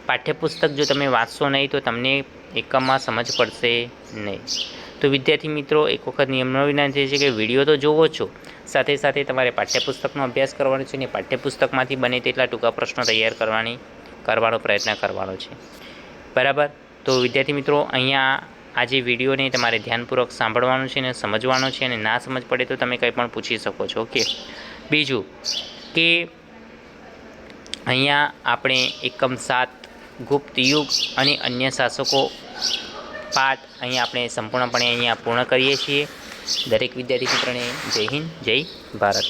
પાઠ્યપુસ્તક જો તમે વાંચશો નહીં તો તમને એકમમાં સમજ પડશે નહીં. તો વિદ્યાર્થી મિત્રો, એક વખત નિયમનો વિનંતી છે કે વિડીયો તો જોવો છો, સાથે સાથે તમારે પાઠ્યપુસ્તકનો અભ્યાસ કરવાનો છે અને પાઠ્યપુસ્તકમાંથી બને તેટલા ટૂંકા પ્રશ્નો તૈયાર કરવાનો પ્રયત્ન કરવાનો છે. બરાબર. તો વિદ્યાર્થી મિત્રો, અહીંયા આ જે વિડીયોને તમારે ધ્યાનપૂર્વક સાંભળવાનો છે અને સમજવાનો છે, અને ના સમજ પડે તો તમે કંઈ પણ પૂછી શકો છો. ઓકે. બીજું કે અહીંયા આપણે એકમ 7 ગુપ્ત યુગ અને અન્ય શાસકો પાઠ અહીંયા આપણે સંપૂર્ણપણે અહીંયા પૂર્ણ કરીએ છીએ. દરેક વિદ્યાર્થી મિત્રોને જય હિન્દ, જય ભારત.